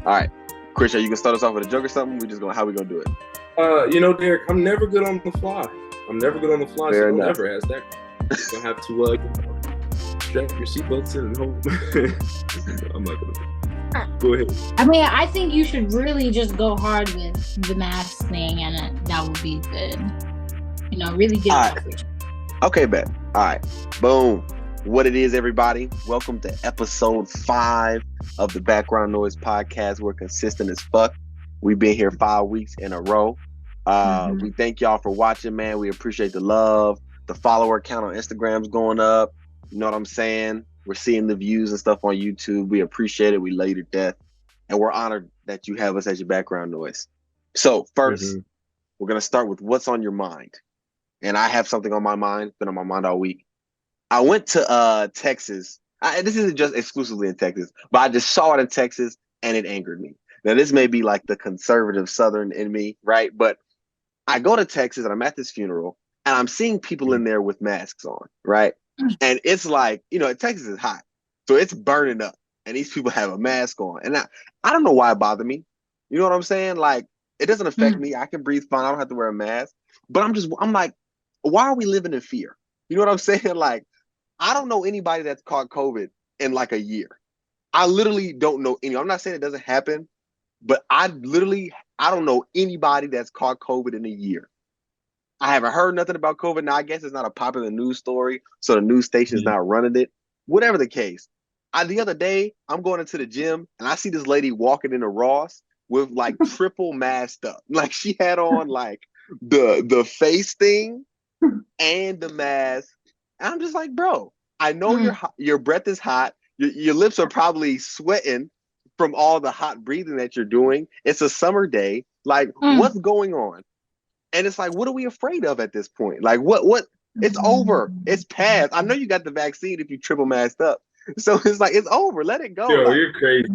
All right, Chris, are you gonna start us off with a joke or something? How we gonna do it? Derek, I'm never good on the fly. Fair so enough. don't ever ask that. You're gonna have to strap your seatbelts in and hold. I'm not gonna. Go ahead. I mean, I think you should really just go hard with the mask thing, and that would be good. Really get All right. Okay, bet. All right, boom. What it is, everybody? Welcome to episode 5 of the Background Noise Podcast. We're consistent as fuck. We've been here 5 weeks in a row. We thank y'all for watching, man. We appreciate the love. The follower count on Instagram's going up. You know what I'm saying? We're seeing the views and stuff on YouTube. We appreciate it. We love you to death. And we're honored that you have us as your background noise. So first, we're going to start with what's on your mind. And I have something on my mind. It's been on my mind all week. I went to Texas. This isn't just exclusively in Texas, but I just saw it in Texas and it angered me. Now, this may be like the conservative Southern in me, right? But I go to Texas and I'm at this funeral and I'm seeing people in there with masks on, right? And it's like, Texas is hot. So it's burning up and these people have a mask on. And I don't know why it bothered me. You know what I'm saying? Like, it doesn't affect me. I can breathe fine. I don't have to wear a mask. But I'm like, why are we living in fear? You know what I'm saying? Like, I don't know anybody that's caught COVID in like a year. I literally don't know any. I'm not saying it doesn't happen, but I don't know anybody that's caught COVID in a year. I haven't heard nothing about COVID. Now, I guess it's not a popular news story, so the news station's not running it. Whatever the case. The other day, I'm going into the gym, and I see this lady walking into Ross with like triple masked up. Like she had on like the face thing and the mask. And I'm just like, bro, I know your breath is hot. Your lips are probably sweating from all the hot breathing that you're doing. It's a summer day. Like, what's going on? And it's like, what are we afraid of at this point? Like, what? It's over. It's past. I know you got the vaccine if you triple masked up. So it's like, it's over. Let it go. Yo, like, you're crazy.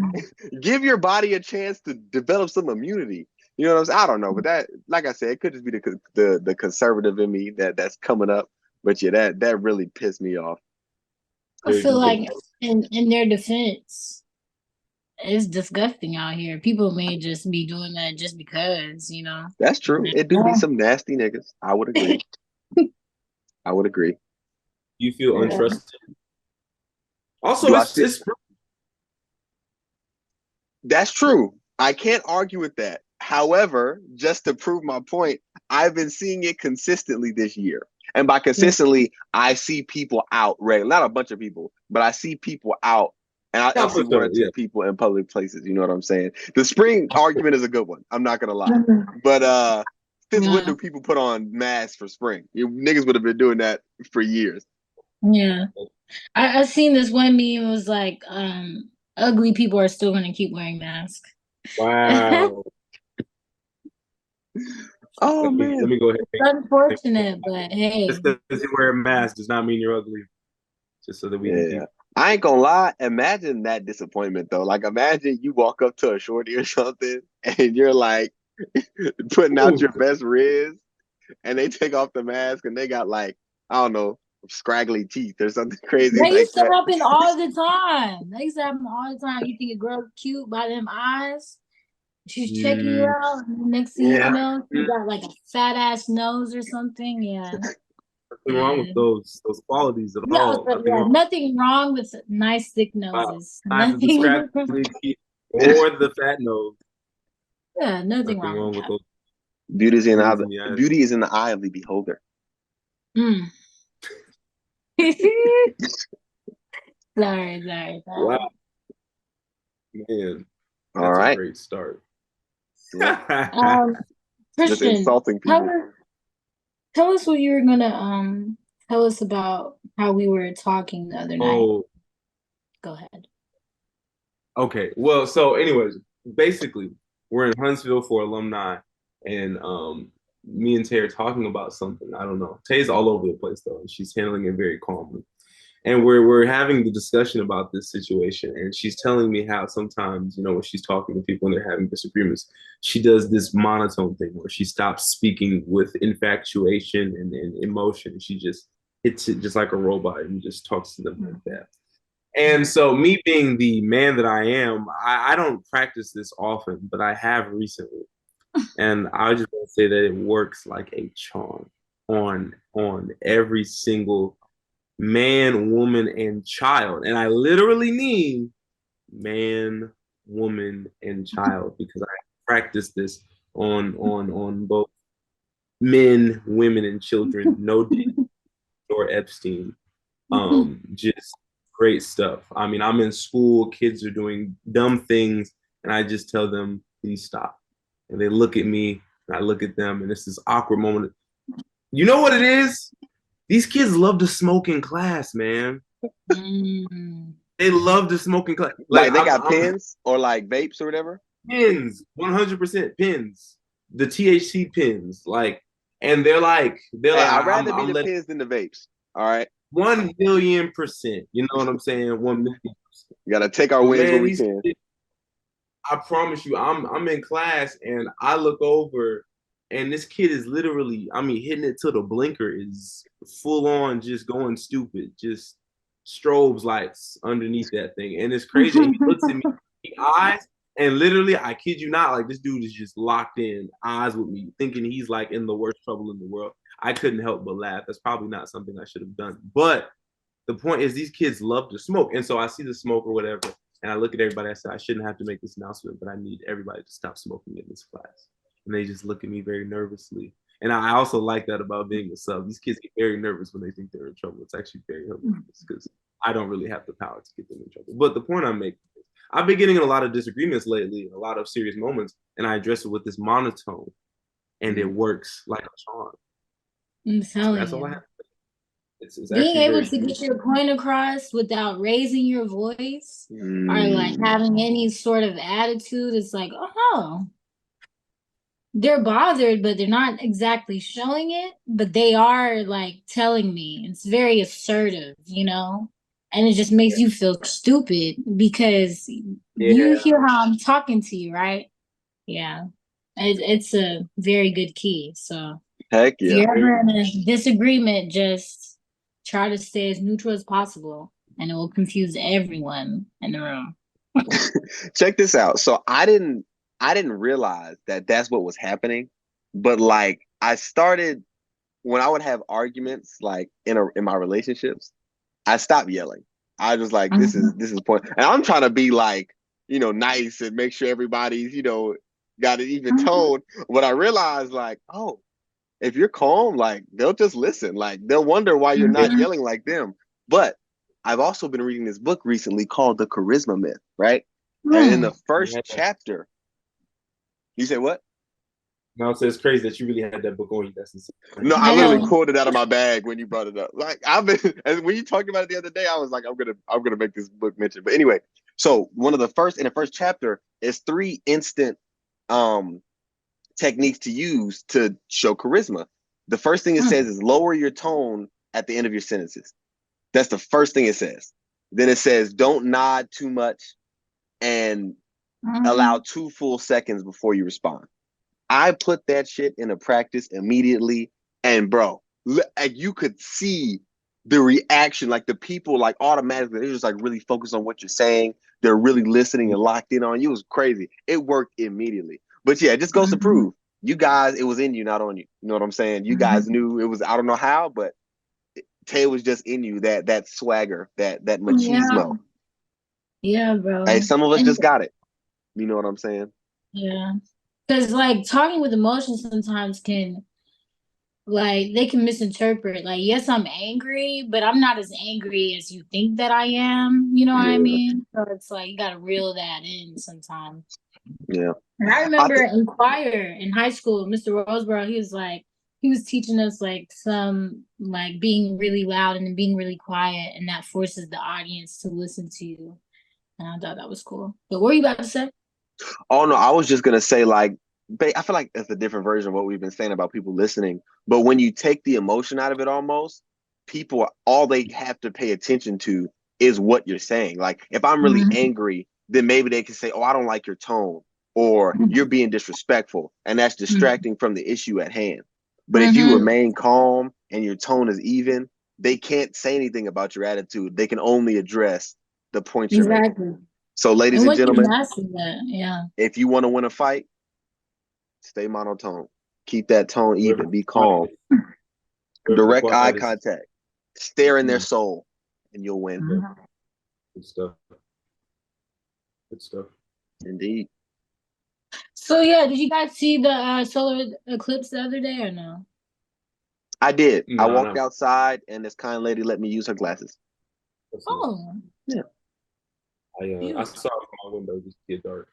Give your body a chance to develop some immunity. You know what I'm saying? I don't know, but that, like I said, it could just be the conservative in me that's coming up. But yeah, that really pissed me off. I feel like in their defense, it's disgusting out here. People may just be doing that just because, That's true. It do be some nasty niggas. I would agree. I would agree. You feel untrusted. Also, it's that's true. I can't argue with that. However, just to prove my point, I've been seeing it consistently this year. And by consistently, I see people out, not a bunch of people, but I see people out, and I see one or two people in public places. You know what I'm saying? The spring argument is a good one. I'm not gonna lie, but since when do people put on masks for spring? You niggas would have been doing that for years. Yeah, I seen this one meme. It was like, ugly people are still gonna keep wearing masks. Wow. Oh man, let me go ahead. It's unfortunate, but hey, just because you wear a mask does not mean you're ugly. Just so that we can keep. I ain't gonna lie. Imagine that disappointment though. Like, imagine you walk up to a shorty or something, and you're like putting out your best riz, and they take off the mask, and they got like, I don't know, scraggly teeth or something crazy. That used to happen all the time. That used to happen all the time. You think a girl's cute by them eyes? She's checking you out, and the next thing you know, you got like a fat ass nose or something. Yeah. Nothing wrong with those qualities at all. Nothing wrong with nice thick noses. Nothing or the fat nose. Yeah, nothing wrong with those. Beauty is in the eye of the beholder. Sorry. Wow. Man. That's all right. A great start. Christian, insulting people. Tell us what you were gonna tell us about how we were talking the other night. Go ahead. Okay. Well, so anyways, basically, we're in Huntsville for alumni, and me and Tay are talking about something. I don't know. Tay's all over the place though, and she's handling it very calmly. And we're having the discussion about this situation, and she's telling me how sometimes, when she's talking to people and they're having disagreements, she does this monotone thing where she stops speaking with infatuation and emotion. She just hits it just like a robot and just talks to them like that. And so, me being the man that I am, I don't practice this often, but I have recently. And I just want to say that it works like a charm on every single man, woman, and child. And I literally mean man, woman, and child because I practice this on both men, women, and children. No D or Epstein. Just great stuff. I mean, I'm in school, kids are doing dumb things, and I just tell them, please stop. And they look at me, and I look at them, and it's this awkward moment. You know what it is? These kids love to smoke in class, man. They love to smoke in class. Like they got pins or like vapes or whatever? Pins, 100% pins. The THC pins. Like, and they're like, I'd rather be the pins than the vapes. All right. 1,000,000%. You know what I'm saying? 1,000,000%. You gotta take our wins when we can. I promise you, I'm in class and I look over and this kid is literally, I mean, hitting it till the blinker is full on just going stupid, just strobes lights underneath that thing. And it's crazy. And he looks at me, the eyes, and literally, I kid you not, like this dude is just locked in eyes with me, thinking he's like in the worst trouble in the world. I couldn't help but laugh. That's probably not something I should have done. But the point is, these kids love to smoke. And so I see the smoke or whatever, and I look at everybody. I said, I shouldn't have to make this announcement, but I need everybody to stop smoking in this class. And they just look at me very nervously. And I also like that about being a sub. These kids get very nervous when they think they're in trouble. It's actually very hilarious because I don't really have the power to get them in trouble. But the point I'm making is, I've been getting in a lot of disagreements lately, a lot of serious moments, and I address it with this monotone, and it works like a charm. I'm telling That's you. all I have. It's being able to get your point across without raising your voice or like having any sort of attitude, it's like, oh, they're bothered, but they're not exactly showing it, but they are like telling me. It's very assertive, you know? And it just makes you feel stupid because you hear how I'm talking to you, right? Yeah. It's a very good key. So heck yeah. If you're ever in a disagreement, just try to stay as neutral as possible, and it will confuse everyone in the room. Check this out. So I didn't realize that that's what was happening, but like I started when I would have arguments like in my relationships, I stopped yelling. I was like, this is the point, and I'm trying to be like, you know, nice and make sure everybody's, you know, got an even tone. But I realized like, oh, if you're calm, like they'll just listen. Like they'll wonder why you're not yelling like them. But I've also been reading this book recently called The Charisma Myth, right? And in the first chapter, you say what? No, so it's crazy that you really had that book on you. That's insane. No, I literally pulled it out of my bag when you brought it up. Like I've been, and when you talked about it the other day, I was like, I'm gonna make this book mention. But anyway, so in the first chapter is 3 instant techniques to use to show charisma. The first thing it says is lower your tone at the end of your sentences. That's the first thing it says. Then it says don't nod too much and allow 2 full seconds before you respond. I put that shit into practice immediately, and bro, like you could see the reaction, like the people like automatically, they're just like really focused on what you're saying. They're really listening and locked in on you. It was crazy. It worked immediately. But yeah, it just goes to prove you guys, it was in you, not on you. You know what I'm saying? You guys knew it was, I don't know how, but Tay was just in you, that swagger, that machismo. Yeah, bro. Hey, some of us just got it. You know what I'm saying? Yeah. Because like talking with emotions sometimes can, like, they can misinterpret. Like, yes, I'm angry, but I'm not as angry as you think that I am. You know what I mean? So it's like you gotta reel that in sometimes. Yeah. And I remember in choir in high school, Mr. Roseborough, he was teaching us like some like being really loud and then being really quiet, and that forces the audience to listen to you. And I thought that was cool. But what were you about to say? Oh no, I was just gonna say like, I feel like it's a different version of what we've been saying about people listening. But when you take the emotion out of it, almost people, all they have to pay attention to is what you're saying. Like if I'm really angry, then maybe they can say, "Oh, I don't like your tone," or "You're being disrespectful," and that's distracting from the issue at hand. But if you remain calm and your tone is even, they can't say anything about your attitude. They can only address the points you're making. Exactly. So, ladies And and once you gentlemen, master that, yeah. if you want to win a fight, stay monotone. Keep that tone even. Be calm. Direct eye contact. Stare in their soul, and you'll win. Good stuff. Good stuff. Indeed. So yeah, did you guys see the solar eclipse the other day or no? I did. No, I walked outside, and this kind lady let me use her glasses. Oh, yeah. I saw it from my window just get dark.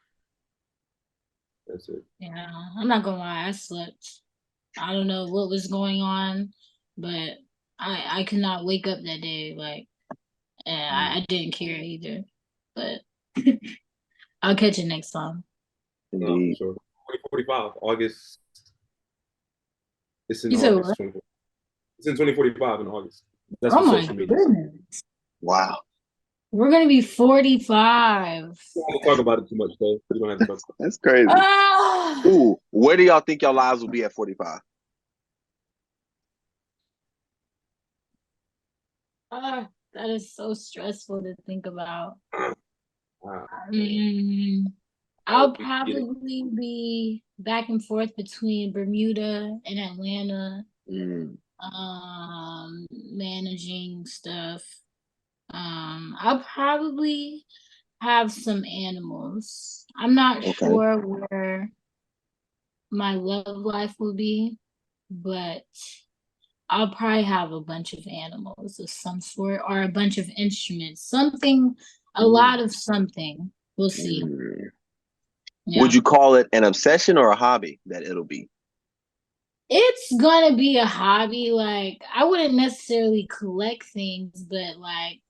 That's it. Yeah, I'm not gonna lie, I slept. I don't know what was going on, but I could not wake up that day. Like, I didn't care either. But I'll catch it next time. Indeed. Sure. 2045, August. It's in You said what? August. It's in 2045 in August. That's Oh what my social media. goodness. Wow. We're gonna be 45. We don't have to talk about it too much, though. We don't have to talk about it. That's crazy. Ooh, where do y'all think your lives will be at 45? That is so stressful to think about. I'll probably be back and forth between Bermuda and Atlanta, managing stuff. I'll probably have some animals. I'm not sure where my love life will be, but I'll probably have a bunch of animals of some sort or a bunch of instruments, something, a lot of something. We'll see. Yeah. Would you call it an obsession or a hobby that it'll be? It's gonna be a hobby. Like, I wouldn't necessarily collect things, but like,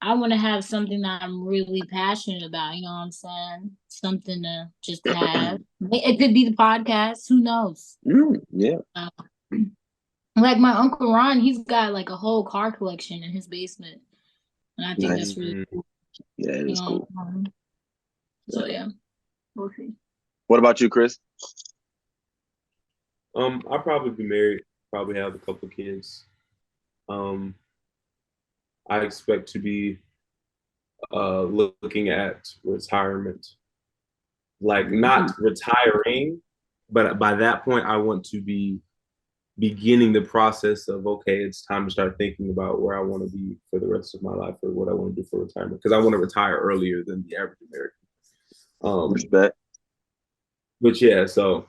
I want to have something that I'm really passionate about. You know what I'm saying? Something to just have. It could be the podcast. Who knows? Yeah. Like my Uncle Ron, he's got like a whole car collection in his basement. And I think that's really cool. Yeah, it is cool. So yeah, we'll see. What about you, Chris? I'll probably be married, probably have a couple of kids. I expect to be looking at retirement. Like not retiring, but by that point I want to be beginning the process of, okay, it's time to start thinking about where I want to be for the rest of my life or what I want to do for retirement. Because I want to retire earlier than the average American. Respect. But yeah, so,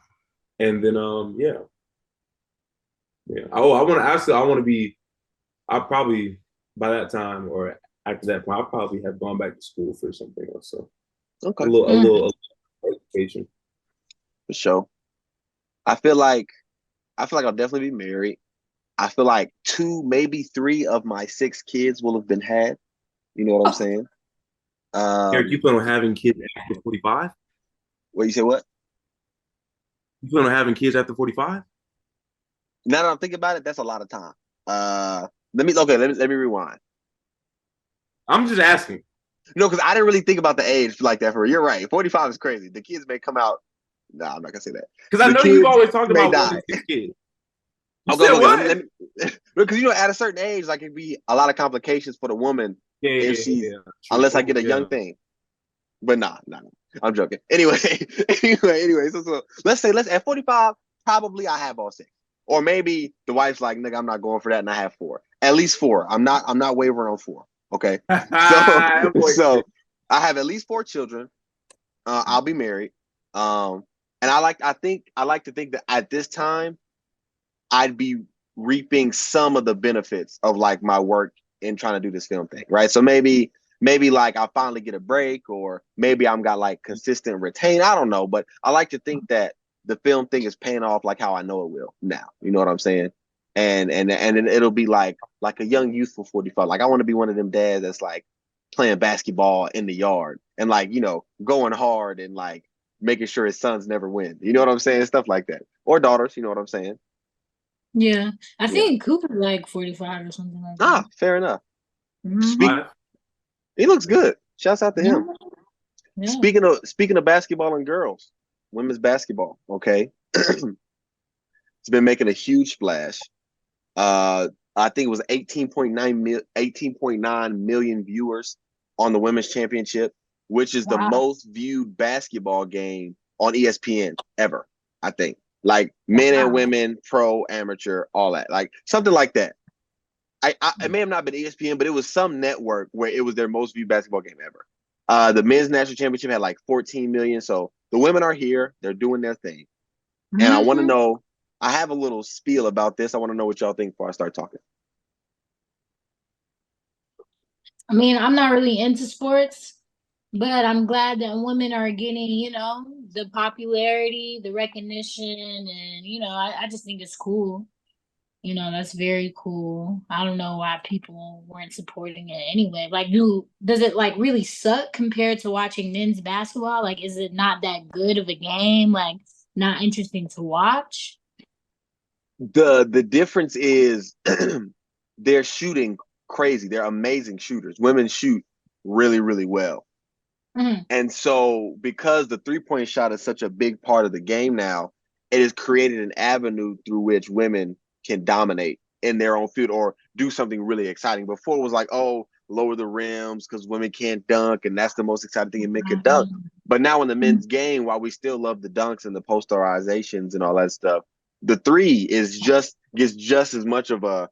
and then, yeah. Oh, I want to be, I'll probably, by that time or after that point, I'll probably have gone back to school for something else. So, a little education. For sure. I feel like I'll definitely be married. I feel like 2, maybe 3 of my 6 kids will have been had. You know what I'm saying? Eric, you plan on having kids after 45? What, you say what? You plan on having kids after 45? Now that I'm thinking about it, that's a lot of time. Let me rewind. I'm just asking. No, because I didn't really think about the age like that. You're right. 45 is crazy. The kids may come out. No, I'm not gonna say that. Because I know you've always talked about 1 to 6 kids. Because at a certain age, like it'd be a lot of complications for the woman unless I get a young thing. But nah, I'm joking. Anyway. So let's at 45, probably I have all 6. Or maybe the wife's like, nigga, I'm not going for that, and I have 4. At least 4. I'm not wavering on 4. Okay. So I have at least 4 children. I'll be married. And I like to think that at this time I'd be reaping some of the benefits of like my work in trying to do this film thing, right? So maybe like I'll finally get a break, or maybe I'm got like consistent retain. I don't know, but I like to think that the film thing is paying off like how I know it will now. You know what I'm saying? And it'll be like a young youthful 45. Like I want to be one of them dads that's like playing basketball in the yard and like, going hard and like making sure his sons never win. You know what I'm saying? Stuff like that. Or daughters, you know what I'm saying? Yeah. I think Cooper's like 45 or something like that. Fair enough. He looks good. Shouts out to him. Yeah. Speaking of basketball and girls, women's basketball, okay? It's been making a huge splash. I think it was 18.9 million viewers on the women's championship, which is the most viewed basketball game on ESPN ever, I think. Like men and women, pro, amateur, all that. Like something like that. It may have not been ESPN, but it was some network where it was their most viewed basketball game ever. The men's national championship had like 14 million. So the women are here. They're doing their thing. And I want to know, I have a little spiel about this. I want to know what y'all think before I start talking. I mean, I'm not really into sports, but I'm glad that women are getting, the popularity, the recognition, and, I just think it's cool. That's very cool. I don't know why people weren't supporting it anyway. Like, does it like really suck compared to watching men's basketball? Like, is it not that good of a game? Like, not interesting to watch? The difference is they're shooting crazy. They're amazing shooters. Women shoot really, really well. And so because the 3-point shot is such a big part of the game now, it has created an avenue through which women can dominate in their own field or do something really exciting. Before it was like, oh, lower the rims because women can't dunk, and that's the most exciting thing, and men can dunk. But now in the men's game, while we still love the dunks and the posterizations and all that stuff, the three gets just as much of a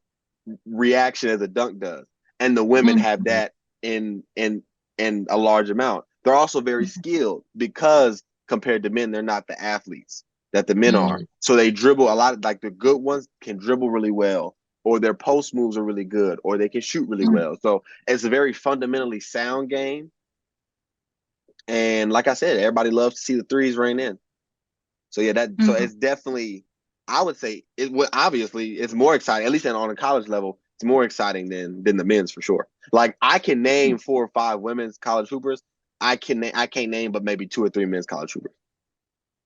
reaction as a dunk does. And the women have that in a large amount. They're also very skilled because compared to men, they're not the athletes that the men are. So they dribble a lot. Like the good ones can dribble really well, or their post moves are really good, or they can shoot really well. So it's a very fundamentally sound game. And like I said, everybody loves to see the threes rain in. So yeah, so it's definitely, I would say obviously it's more exciting, at least on a college level. It's more exciting than the men's for sure. Like I can name 4 or 5 women's college hoopers. I can't name but maybe 2 or 3 men's college hoopers.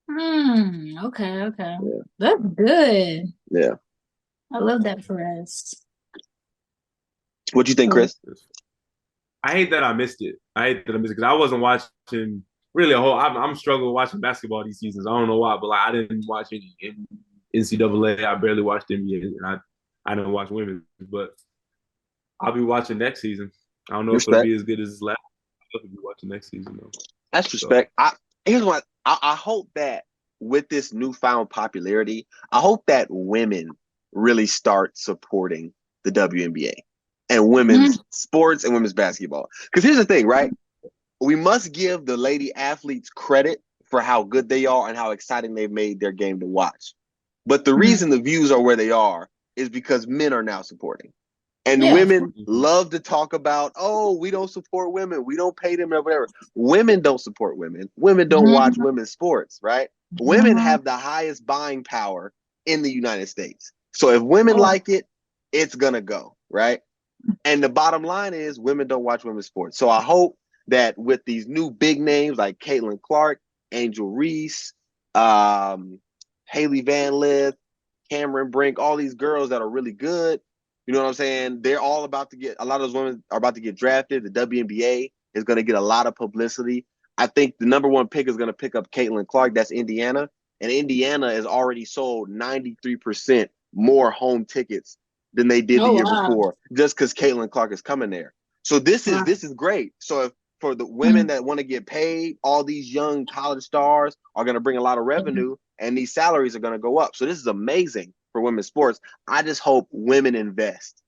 Okay. Yeah. That's good. Yeah. I love that for us. What do you think, Chris? I hate that I missed it. Because I wasn't watching really a whole. I'm struggling watching basketball these seasons. I don't know why, but like I didn't watch any NCAA. I barely watched NBA, and I didn't watch women. But I'll be watching next season. I don't know if it'll be as good as this last. I'll be watching next season though. That's respect. Here's what I hope that with this newfound popularity, I hope that women really start supporting the WNBA and women's sports and women's basketball. Because here's the thing, right? We must give the lady athletes credit for how good they are and how exciting they've made their game to watch. But the reason the views are where they are is because men are now supporting. And women love to talk about, oh, we don't support women. We don't pay them or whatever. Women don't support women. Women don't watch women's sports, right? Women have the highest buying power in the United States. So if women like it, it's going to go, right? And the bottom line is women don't watch women's sports. So I hope that with these new big names like Caitlin Clark, Angel Reese, Hailey Van Lith, Cameron Brink, all these girls that are really good, you know what I'm saying? They're all about to a lot of those women are about to get drafted. The WNBA is going to get a lot of publicity. I think the number 1 pick is going to pick up Caitlin Clark. That's Indiana. And Indiana has already sold 93% more home tickets than they did the year before, just because Caitlin Clark is coming there. So this is great. So if for the women that want to get paid, all these young college stars are going to bring a lot of revenue, and these salaries are going to go up. So this is amazing for women's sports. I just hope women invest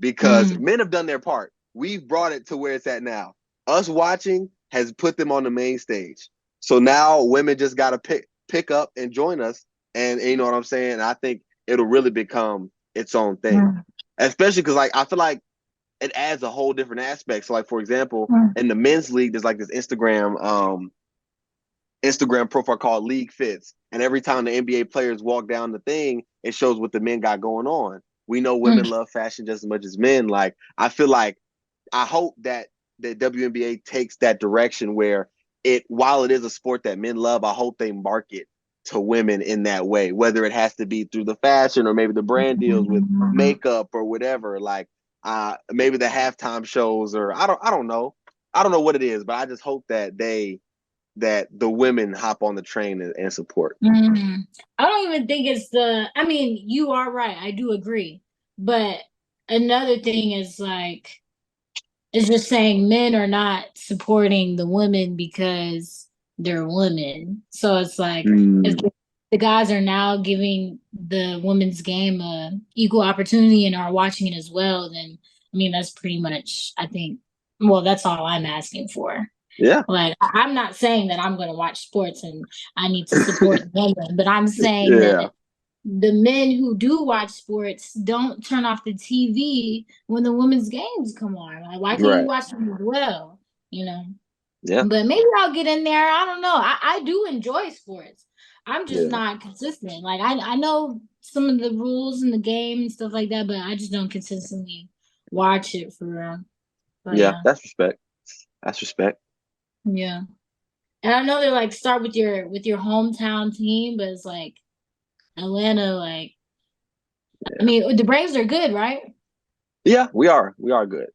because men have done their part. We've brought it to where it's at now. Us watching has put them on the main stage. So now women just got to pick up and join us. And you know what I'm saying? I think it'll really become its own thing, especially because like I feel like it adds a whole different aspect. So like, for example, in the men's league, there's like this Instagram profile called League Fits. And every time the NBA players walk down the thing, it shows what the men got going on. We know women love fashion just as much as men. Like, I feel like, I hope that the WNBA takes that direction where while it is a sport that men love, I hope they market to women in that way, whether it has to be through the fashion or maybe the brand deals with makeup or whatever. Like, maybe the halftime shows, or I don't know. I don't know what it is, but I just hope that the women hop on the train and support. I don't even think it's I mean, you are right. I do agree. But another thing is like, it's just saying men are not supporting the women because they're women. So it's like if the guys are now giving the women's game a equal opportunity and are watching it as well, then I mean that's pretty much I think well that's all I'm asking for. Yeah. Like I'm not saying that I'm going to watch sports and I need to support women, but I'm saying that the men who do watch sports don't turn off the TV when the women's games come on. Like, why can't you watch them as well? You know? Yeah. But maybe I'll get in there. I don't know. I do enjoy sports. I'm just not consistent. Like I know some of the rules in the game and stuff like that, but I just don't consistently watch it for real. Yeah, that's respect. That's respect. Yeah. And I know they're like start with your hometown team, but it's like Atlanta, like I mean the Braves are good, right? Yeah, we are. We are good.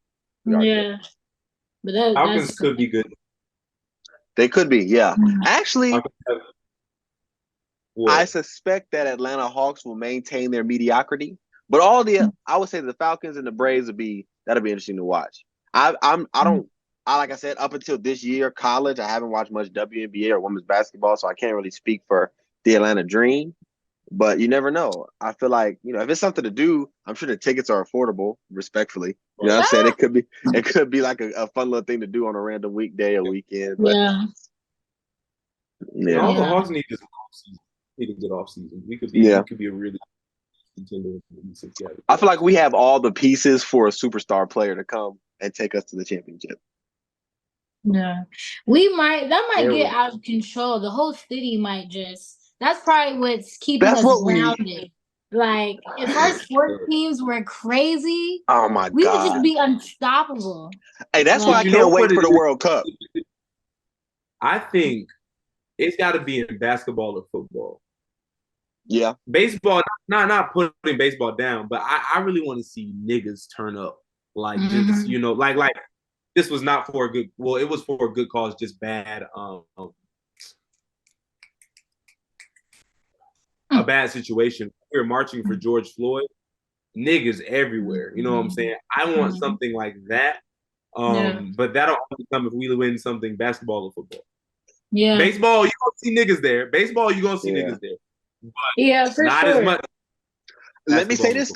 We are good. But Falcons could be good. They could be, yeah. Actually, I suspect that Atlanta Hawks will maintain their mediocrity, but I would say the Falcons and the Braves that'll be interesting to watch. Like I said, up until this year, college, I haven't watched much WNBA or women's basketball, so I can't really speak for the Atlanta Dream. But you never know. I feel like, if it's something to do, I'm sure the tickets are affordable, respectfully. You know what I'm saying? It could be like a fun little thing to do on a random weekday or weekend. But all the Hawks need is an off season. Need a good off season. We could be a really contender. I feel like we have all the pieces for a superstar player to come and take us to the championship. Yeah. That might get out of control. The whole city might that's probably what's keeping us grounded. Like, if our sports teams were crazy, oh my God, we would just be unstoppable. Hey, that's why I can't wait for the World Cup. I think it's got to be in basketball or football. Yeah. Baseball, not putting baseball down, but I really want to see niggas turn up. Like, just, like this was not for a good, well, it was for a good cause, just bad, a bad situation. We were marching for George Floyd, niggas everywhere. You know what I'm saying? I want something like that. But that'll only come if we win something basketball or football. Yeah. Baseball, you gonna see niggas there. Baseball, you gonna see niggas there. But for not sure. as much. Let me say this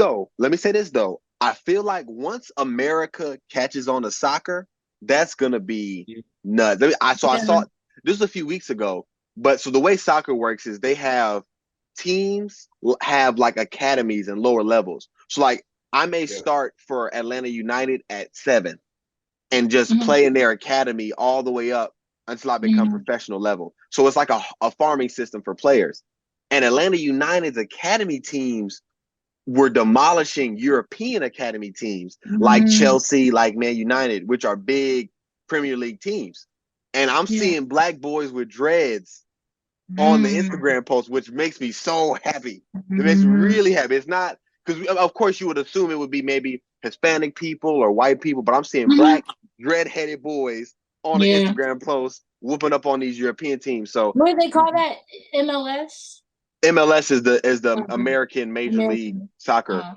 though. I feel like once America catches on to soccer, that's gonna be nuts. I saw this was a few weeks ago, but so the way soccer works is they have teams have like academies and lower levels. So like I may start for Atlanta United at 7 and just play in their academy all the way up until I become professional level. So it's like a farming system for players. And Atlanta United's academy teams were demolishing European academy teams like Chelsea, like Man United, which are big Premier League teams. And I'm seeing black boys with dreads on the Instagram post, which makes me so happy. It makes me really happy. It's not because, of course, you would assume it would be maybe Hispanic people or white people, but I'm seeing black dread-headed boys on the Instagram post whooping up on these European teams. So what do they call that? MLS? MLS is the American Major League Soccer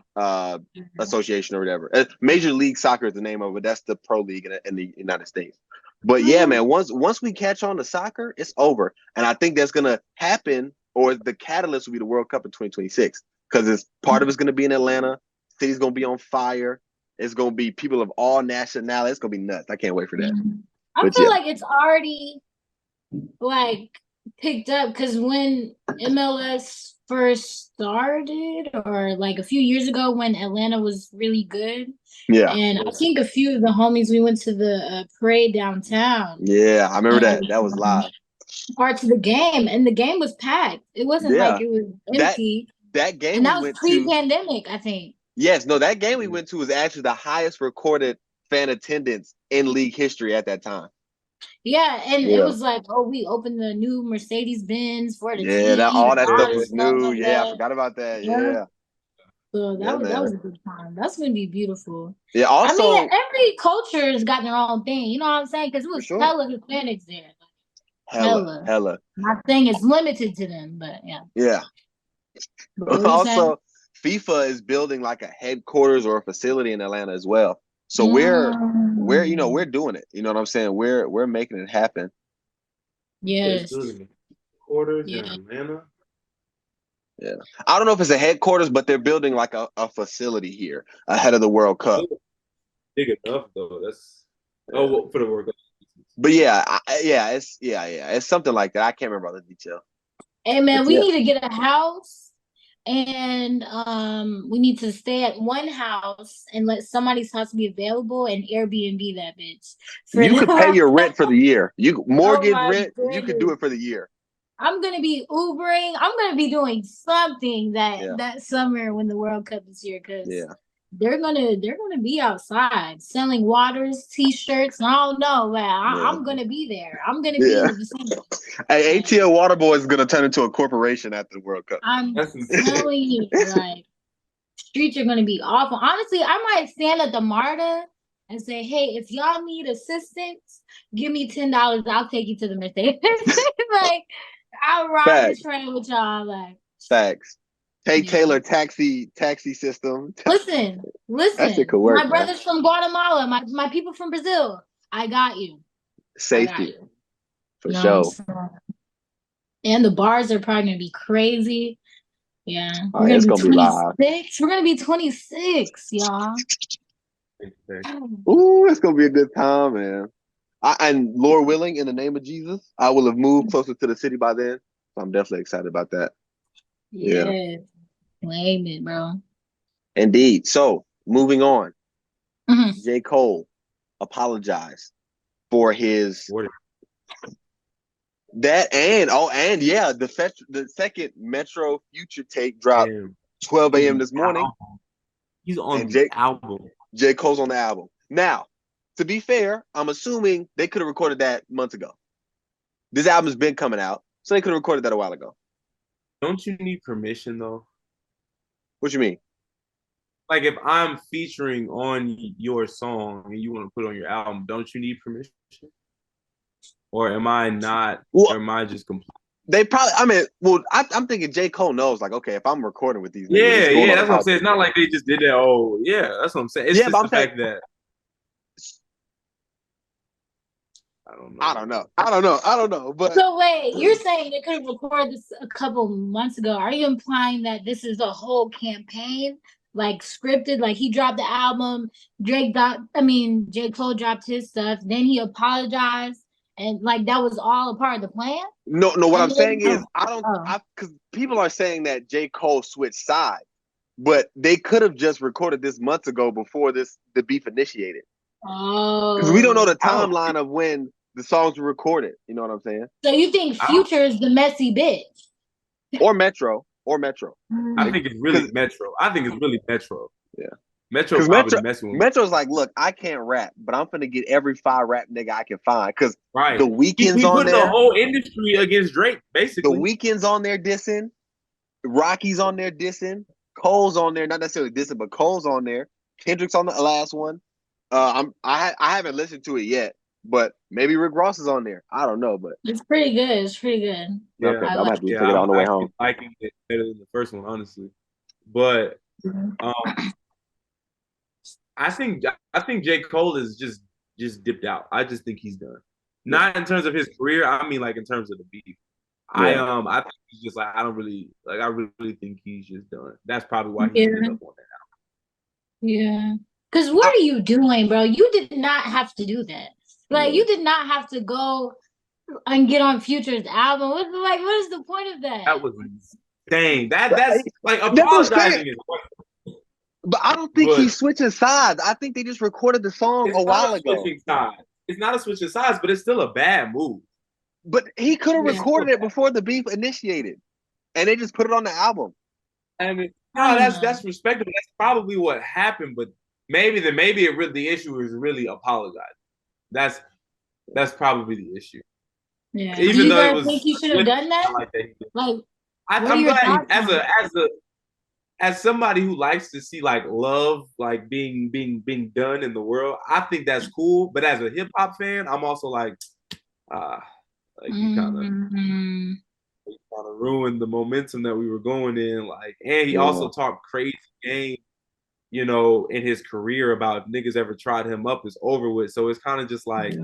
Association or whatever. Major League Soccer is the name of it. That's the pro league in the United States. But yeah, man, once we catch on to soccer, it's over. And I think that's gonna happen, or the catalyst will be the World Cup in 2026. Because part of it's gonna be in Atlanta. City's gonna be on fire. It's gonna be people of all nationalities. It's gonna be nuts. I can't wait for that. I feel like it's already like picked up because when MLS first started, or like a few years ago when Atlanta was really good. Yeah. And I think a few of the homies, we went to the parade downtown. Yeah, I remember that. That was live. Parts of the game, and the game was packed. It wasn't like it was empty. That game and that was pre-pandemic, I think. Yes, no, that game we went to was actually the highest recorded fan attendance in league history at that time. Yeah, and it was like, we opened the new Mercedes-Benz for the team. All that stuff was new. Like I forgot about that. Yeah. So that was a good time. That's gonna be beautiful. Yeah. Also, I mean, every culture has got their own thing. You know what I'm saying? Because it was hella Hispanics there. Hella. Not saying it's limited to them, but yeah. Yeah. Also, FIFA is building like a headquarters or a facility in Atlanta as well. So we're doing it. You know what I'm saying? We're making it happen. Yes. Quarters in Atlanta. Yeah. I don't know if it's a headquarters, but they're building like a facility here ahead of the World Cup. Big enough though. That's for the World Cup. But it's something like that. I can't remember all the detail. Hey man, we need to get a house, and we need to stay at one house and let somebody's house be available and Airbnb that bitch. You could pay your rent for the year. You mortgage rent. Goodness. You could do it for the year. I'm gonna be Ubering. I'm gonna be doing something that summer when the World Cup is here, because they're gonna be outside selling waters, t-shirts, and I don't know, man. I'm gonna be there. I'm gonna be in the vicinity. Hey, ATL Waterboy is gonna turn into a corporation after the World Cup. I'm telling you, like, streets are gonna be awful. Honestly, I might stand at the MARTA and say, hey, if y'all need assistance, give me $10. I'll take you to the Mercedes. Like, I'll ride the train with y'all. Like, facts. Take Taylor taxi system. Listen. That shit could work, my brothers from Guatemala, my people from Brazil. I got you. Safety. For sure. And the bars are probably gonna be crazy. Yeah. It's gonna be live. We're gonna be 26, y'all. Ooh, it's gonna be a good time, man. And Lord willing, in the name of Jesus, I will have moved closer to the city by then. So I'm definitely excited about that. Yeah. Blame it, bro. Indeed. So moving on. J. Cole apologized for his the second Metro Future tape dropped 12 a.m. this morning. He's on the album. J. Cole's on the album. Now, to be fair, I'm assuming they could have recorded that months ago. This album's been coming out, so they could have recorded that a while ago. Don't you need permission though? What you mean? Like, if I'm featuring on your song and you want to put it on your album, don't you need permission? Or am I not? Or am I just complete? They probably. I mean, I'm thinking J. Cole knows. Like, okay, if I'm recording with these, niggas, that's what I'm saying. It's not like they just did that. Oh, yeah, that's what I'm saying. It's just the fact that I don't know. But so wait, you're saying they could have recorded this a couple months ago? Are you implying that this is a whole campaign, like scripted? Like, he dropped the album, J. Cole dropped his stuff, then he apologized, and like that was all a part of the plan? No. What I'm saying is, because people are saying that J. Cole switched sides, but they could have just recorded this months ago before the beef initiated. Oh, because we don't know the timeline of when the songs were recorded. You know what I'm saying? So you think Future is the messy bitch? Or Metro. I think it's really Metro. Yeah. Metro probably messing with me. Metro's like, look, I can't rap, but I'm finna get every 5 rap nigga I can find. Because the Weeknd's on there. The whole industry against Drake, basically. The Weeknd's on there dissing. Rocky's on there dissing. Cole's on there, not necessarily dissing, but Cole's on there. Kendrick's on the last one. I haven't listened to it yet, but maybe Rick Ross is on there. I don't know, but it's pretty good. Yeah, okay, I'm gonna have to check it out on the way home. Liking it better than the first one, honestly. But I think J. Cole is just dipped out. I just think he's done. Not in terms of his career. I mean, like, in terms of the beef. Yeah. I think he's just like, I really think he's just done. That's probably why he ended up on that album. Yeah. Because what are you doing, bro? You did not have to do that. Like, you did not have to go and get on Future's album. What is the point of that? That was insane. That's like apologizing is one. But I don't think he's switching sides. I think they just recorded the song a while ago. It's not a switch of sides, but it's still a bad move. But he could have recorded it before the beef initiated, and they just put it on the album. I mean, that's respectable. That's probably what happened. But maybe the issue is really apologizing. That's probably the issue. Yeah. Even though it was, think you should have done that? I'm glad as somebody who likes to see like love like being done in the world. I think that's cool. But as a hip hop fan, I'm also like you kind of ruined the momentum that we were going in. Like, and he also talked crazy game you know, in his career about if niggas ever tried him up is over with. So it's kind of just like,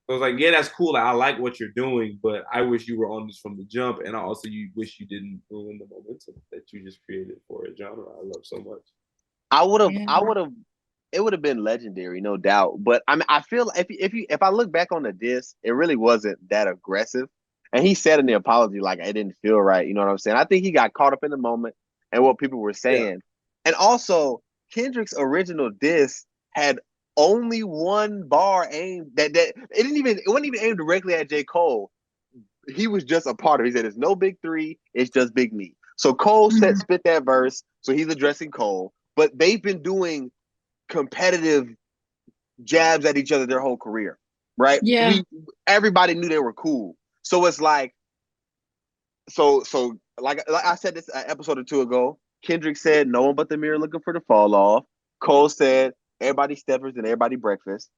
I was like, yeah, that's cool. Like, I like what you're doing, but I wish you were on this from the jump. And I also wish you didn't ruin the momentum that you just created for a genre I love so much. I would have, it would have been legendary, no doubt. But I mean, I feel if I look back on the diss, it really wasn't that aggressive. And he said in the apology, like, it didn't feel right. You know what I'm saying? I think he got caught up in the moment and what people were saying. Yeah. And also, Kendrick's original diss had only one bar aimed it wasn't even aimed directly at J. Cole. He was just a part of it. He said, it's no big three, it's just Big Me. So Cole spit that verse, so he's addressing Cole. But they've been doing competitive jabs at each other their whole career, right? Yeah. Everybody knew they were cool. So it's like, so like I said this an episode or two ago, Kendrick said, no one but the mirror looking for the fall off. Cole said, everybody steppers and everybody breakfast.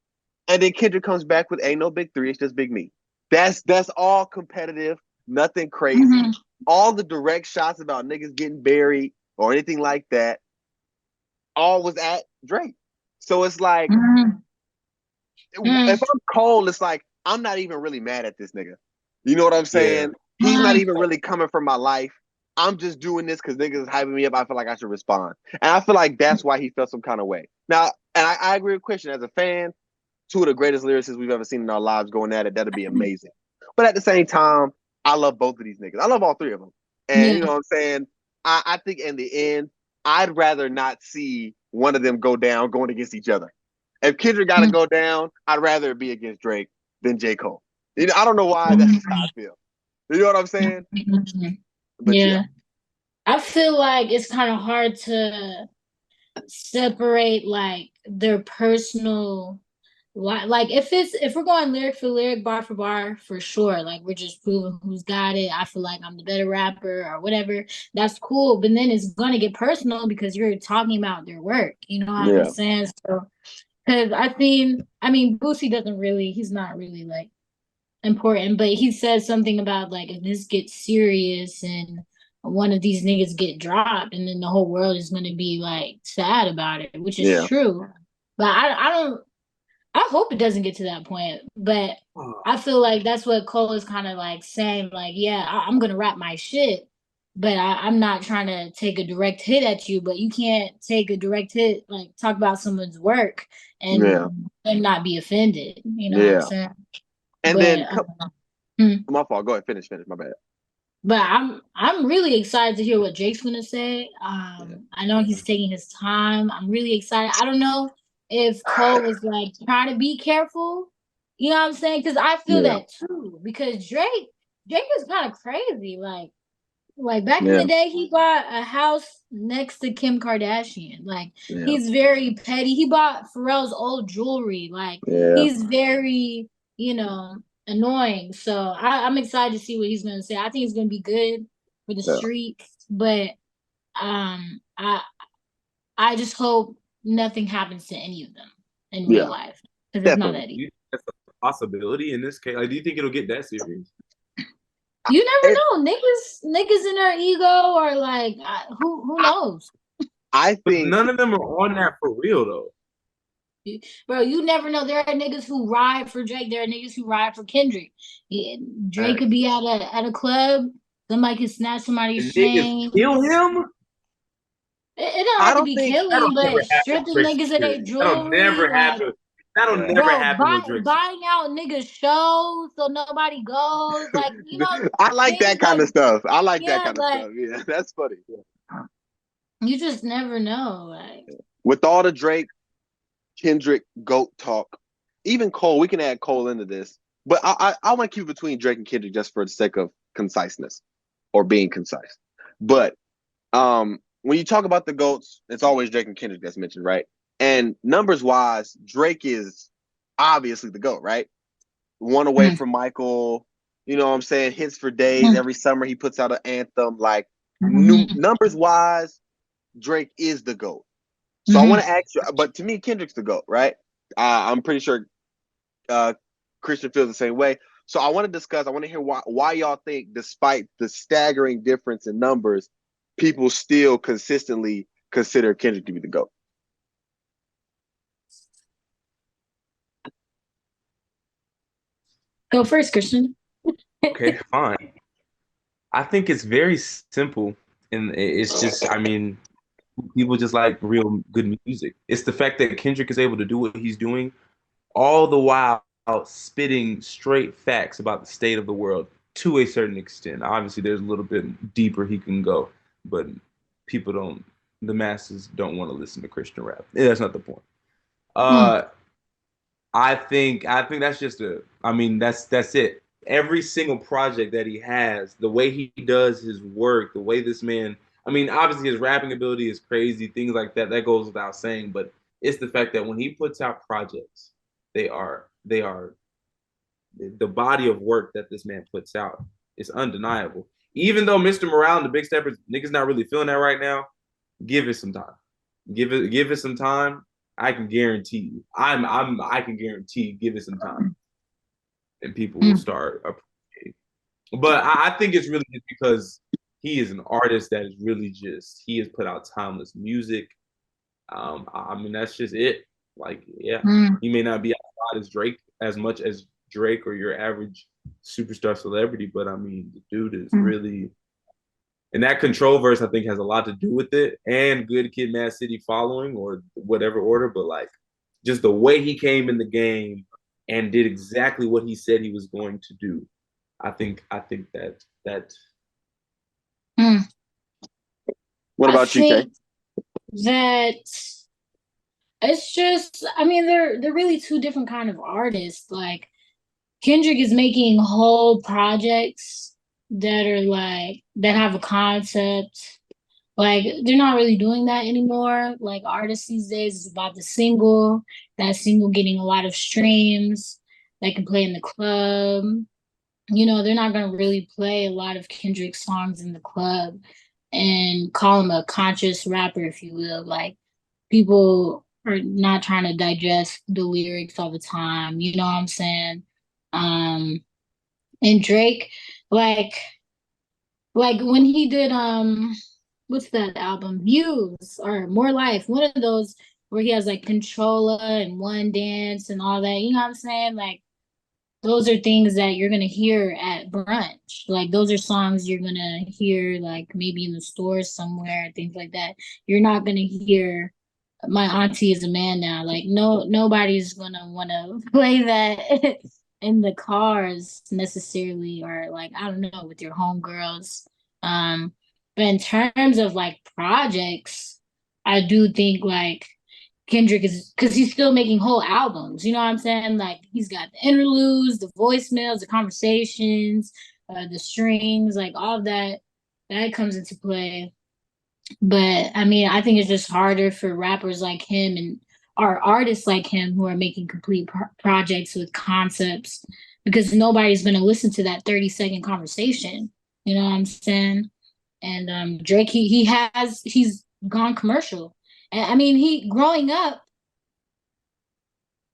And then Kendrick comes back with, ain't no big three, it's just Big Me. That's all competitive, nothing crazy. All the direct shots about niggas getting buried or anything like that, all was at Drake. So it's like, if I'm Cole, it's like, I'm not even really mad at this nigga. You know what I'm saying? Yeah. He's not even really coming from my life. I'm just doing this because niggas is hyping me up. I feel like I should respond. And I feel like that's why he felt some kind of way. Now, and I agree with Christian. As a fan, two of the greatest lyricists we've ever seen in our lives going at it, that'd be amazing. But at the same time, I love both of these niggas. I love all three of them. And you know what I'm saying? I think in the end, I'd rather not see one of them go down going against each other. If Kendrick got to go down, I'd rather it be against Drake than J. Cole. You know, I don't know why. That's just how I feel. You know what I'm saying? But yeah. I feel like it's kind of hard to separate like their personal, like if we're going lyric for lyric, bar for bar, for sure. Like we're just proving who's got it. I feel like I'm the better rapper or whatever. That's cool. But then it's gonna get personal because you're talking about their work. You know what I'm saying? So, because I mean, Boosie he's not really like important, but he says something about like if this gets serious and one of these niggas get dropped, and then the whole world is gonna be like sad about it, which is true. But I hope it doesn't get to that point. But I feel like that's what Cole is kind of like saying, like, yeah, I'm gonna rap my shit, but I'm not trying to take a direct hit at you. But you can't take a direct hit, like talk about someone's work and not be offended. You know what I'm saying? And but, then my fault. Go ahead, finish. My bad. But I'm really excited to hear what Drake's gonna say. I know he's taking his time. I'm really excited. I don't know if Cole was like trying to be careful. You know what I'm saying? Because I feel that too. Because Drake is kind of crazy. Like back in the day, he bought a house next to Kim Kardashian. Like he's very petty. He bought Pharrell's old jewelry. Like he's very, annoying. So I'm excited to see what he's gonna say. I think it's gonna be good for the streets, but I just hope nothing happens to any of them in real life because it's not that easy. That's a possibility in this case. Like, do you think it'll get that serious? You never know. Niggas in their ego or like who knows? I think none of them are on that for real though. Bro, you never know. There are niggas who ride for Drake. There are niggas who ride for Kendrick. Drake could be at a club. Somebody could snatch somebody's chain. Kill him? It don't have to be killing, but stripping niggas of their jewelry. That'll never happen. That'll never happen. Buying out niggas' shows so nobody goes. Like, I like that kind of stuff. I like that kind of stuff. Yeah, that's funny. You just never know. Like, with all the Drake, Kendrick, GOAT talk, even Cole, we can add Cole into this, but I want to keep between Drake and Kendrick just for the sake of conciseness or being concise. But when you talk about the GOATs, it's always Drake and Kendrick that's mentioned, right? And numbers wise, Drake is obviously the GOAT, right? One away from Michael, you know what I'm saying? Hits for days. Every summer he puts out an anthem. Like numbers wise, Drake is the GOAT. So I want to ask you, but to me, Kendrick's the GOAT, right? I'm pretty sure Christian feels the same way. So I want to hear why y'all think, despite the staggering difference in numbers, people still consistently consider Kendrick to be the GOAT? Go first, Christian. Okay, fine. I think it's very simple, and it's just, I mean, people just like real good music. It's the fact that Kendrick is able to do what he's doing, all the while spitting straight facts about the state of the world to a certain extent. Obviously, there's a little bit deeper he can go, but people don't, the masses don't want to listen to Christian rap. That's not the point. Mm. I think that's just I mean, that's it. Every single project that he has, the way he does his work, the way this man, I mean, obviously his rapping ability is crazy, things like that. That goes without saying, but it's the fact that when he puts out projects, they are the body of work that this man puts out is undeniable. Even though Mr. Morale and the Big Steppers, niggas not really feeling that right now, give it some time. Give it some time. I can guarantee you. I can guarantee give it some time. And people will start appreciating. But I think it's really just because he is an artist that is really just he has put out timeless music. I mean that's just it. Like, yeah, he may not be outside as Drake as much as Drake or your average superstar celebrity, but I mean the dude is really, and that Control verse I think has a lot to do with it, and Good Kid, Mad City following or whatever order, but like just the way he came in the game and did exactly what he said he was going to do. I think that. Mm. What about you, Kay? That it's just, I mean, they're really two different kind of artists. Like Kendrick is making whole projects that are like that have a concept. Like they're not really doing that anymore. Like artists these days is about the single, that single getting a lot of streams, that can play in the club. You know, they're not gonna really play a lot of Kendrick songs in the club and call him a conscious rapper, if you will. Like people are not trying to digest the lyrics all the time. You know what I'm saying? Um, and Drake, like when he did what's that album? Views or More Life, one of those where he has like Controller and One Dance and all that. You know what I'm saying? Like those are things that you're gonna hear at brunch. Like those are songs you're gonna hear like maybe in the store somewhere, things like that. You're not gonna hear My Auntie Is a Man Now. Like nobody's gonna wanna play that in the cars necessarily, or like I don't know, with your homegirls. But in terms of like projects, I do think like Kendrick is because he's still making whole albums. You know what I'm saying? Like he's got the interludes, the voicemails, the conversations, the strings, like all of that. That comes into play. But I mean, I think it's just harder for rappers like him and or artists like him who are making complete projects with concepts because nobody's going to listen to that 30-second conversation. You know what I'm saying? And Drake, he's gone commercial. And I mean, he growing up,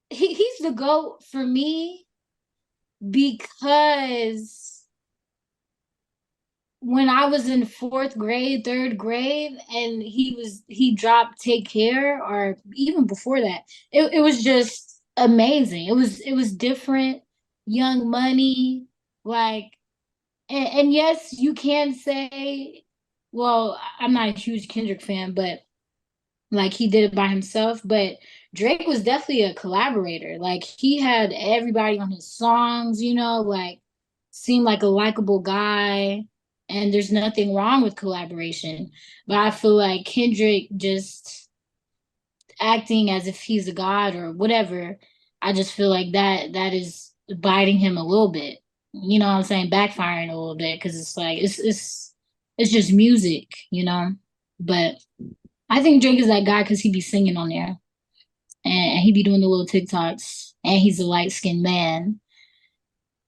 he's the GOAT for me because when I was in fourth grade, third grade, and he dropped Take Care, or even before that, it was just amazing. It was different, Young Money, like, and yes, you can say, well, I'm not a huge Kendrick fan, but like he did it by himself. But Drake was definitely a collaborator. Like he had everybody on his songs, you know, like seemed like a likable guy. And there's nothing wrong with collaboration. But I feel like Kendrick just acting as if he's a god or whatever, I just feel like that is biting him a little bit. You know what I'm saying? Backfiring a little bit because it's like it's just music, you know. But I think Drake is that guy because he be singing on there and he be doing the little TikToks and he's a light skinned man.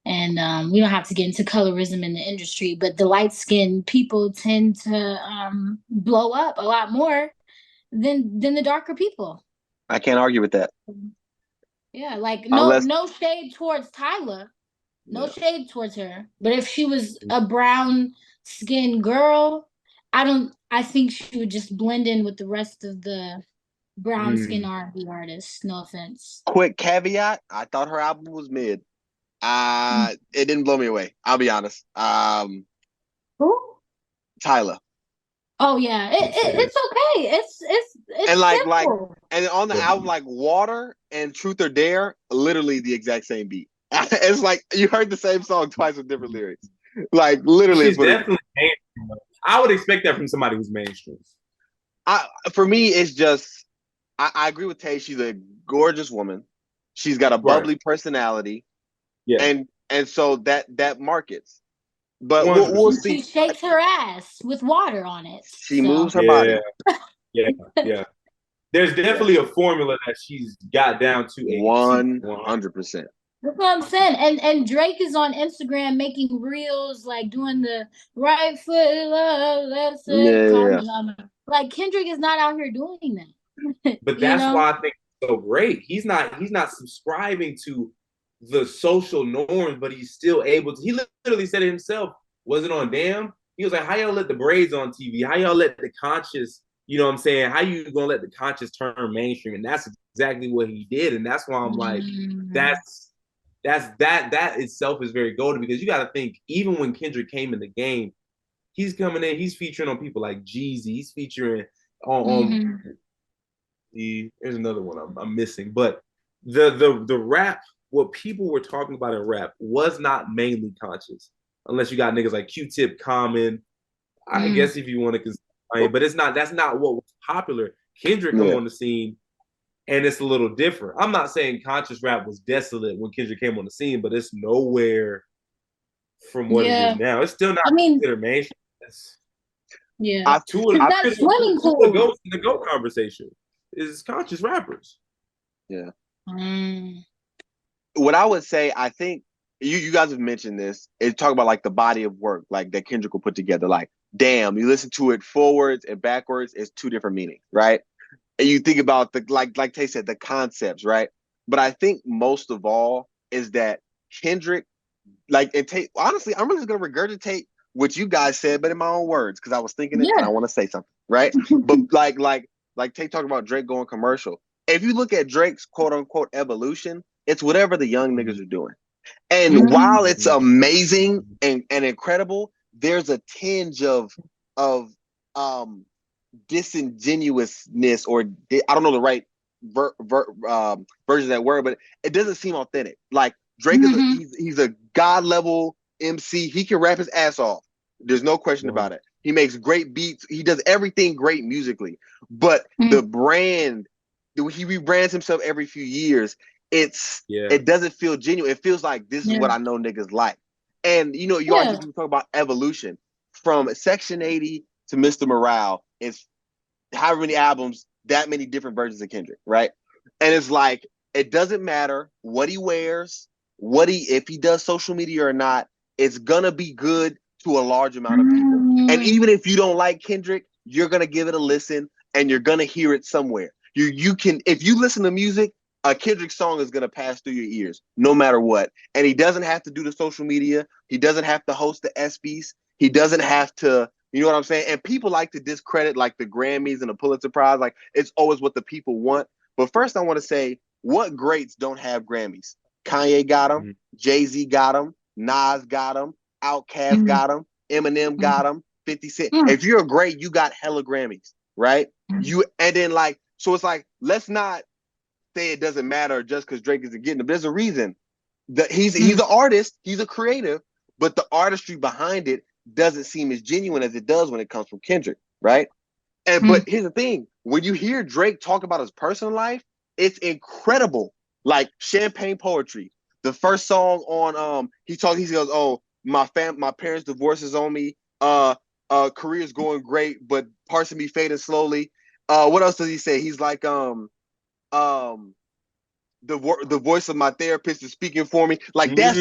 And we don't have to get into colorism in the industry, but the light skinned people tend to blow up a lot more than the darker people. I can't argue with that. Yeah, like Unless- no shade towards Tyla. No shade towards her. But if she was a brown skinned girl I think she would just blend in with the rest of the brown skin R&B artists. No offense. Quick caveat: I thought her album was mid. It didn't blow me away. I'll be honest. Who? Tyler. Oh yeah, it's okay. It's and simple. And on the album, like Water and Truth or Dare, literally the exact same beat. It's like you heard the same song twice with different lyrics. Like literally, she's definitely mainstream. I would expect that from somebody who's mainstream. For me, it's just I agree with Tay. She's a gorgeous woman. She's got a bubbly personality. Yeah, and so that markets. But we'll see. She shakes her ass with water on it. She moves her body. Yeah. There's definitely a formula that she's got down to 100%. That's what I'm saying. And Drake is on Instagram making reels, like doing the right foot love, left foot. Like Kendrick is not out here doing that. But that's why I think it's so great. He's not subscribing to the social norms, but he's still able to. He literally said it himself. Was it on Damn? He was like, how y'all let the braids on TV? How y'all let the conscious, you know what I'm saying? How you gonna let the conscious turn mainstream? And that's exactly what he did. And that's why I'm like, that itself is very golden, because you got to think, even when Kendrick came in the game, he's coming in, he's featuring on people like Jeezy, he's featuring on there's another one I'm missing, but the rap, what people were talking about in rap was not mainly conscious, unless you got niggas like Q-Tip, Common. I guess if you want to consider, but that's not what was popular. Kendrick come on the scene, and it's a little different. I'm not saying conscious rap was desolate when Kendrick came on the scene, but it's nowhere from what it is now. It's still not considered mainstream. Yeah, that swimming pool. The GOAT conversation is conscious rappers. Yeah. What I would say, I think you guys have mentioned this. It's talk about like the body of work, like that Kendrick will put together. Like, damn, you listen to it forwards and backwards, it's two different meanings, right? And you think about the like Tay said, the concepts, right? But I think most of all is that Kendrick, like, and Tay, honestly, I'm just gonna regurgitate what you guys said, but in my own words, because I was thinking it and I want to say something, right? But like Tay talked about Drake going commercial. If you look at Drake's quote unquote evolution, it's whatever the young niggas are doing. And while it's amazing and incredible, there's a tinge of disingenuousness, or I don't know the right version of that word, but it doesn't seem authentic. Like Drake is he's a god level MC. He can rap his ass off. There's no question about it. He makes great beats. He does everything great musically. But the brand, he rebrands himself every few years. It doesn't feel genuine. It feels like this is what I know niggas like. And you know, you already talk about evolution from Section 80 to Mr. Morale. It's however many albums, that many different versions of Kendrick, right? And it's like, it doesn't matter what he wears, if he does social media or not, it's gonna be good to a large amount of people. And even if you don't like Kendrick, you're gonna give it a listen and you're gonna hear it somewhere. You can, if you listen to music, a Kendrick song is gonna pass through your ears, no matter what. And he doesn't have to do the social media. He doesn't have to host the ESPYs. He doesn't have to, you know what I'm saying? And people like to discredit like the Grammys and the Pulitzer Prize. Like it's always what the people want. But first I want to say, what greats don't have Grammys? Kanye got them. Jay-Z got them. Nas got them. Outkast got them. Eminem got them. 50 Cent. If you're a great, you got hella Grammys, right? And then like, so it's like, let's not say it doesn't matter just because Drake isn't getting them. There's a reason that he's an artist, he's a creative, but the artistry behind it doesn't seem as genuine as it does when it comes from Kendrick, right? And but here's the thing: when you hear Drake talk about his personal life, it's incredible. Like Champagne Poetry, the first song on he goes, oh, my parents' divorce is on me. Career's going great, but parts of me fading slowly. What else does he say? He's like the voice of my therapist is speaking for me. Like that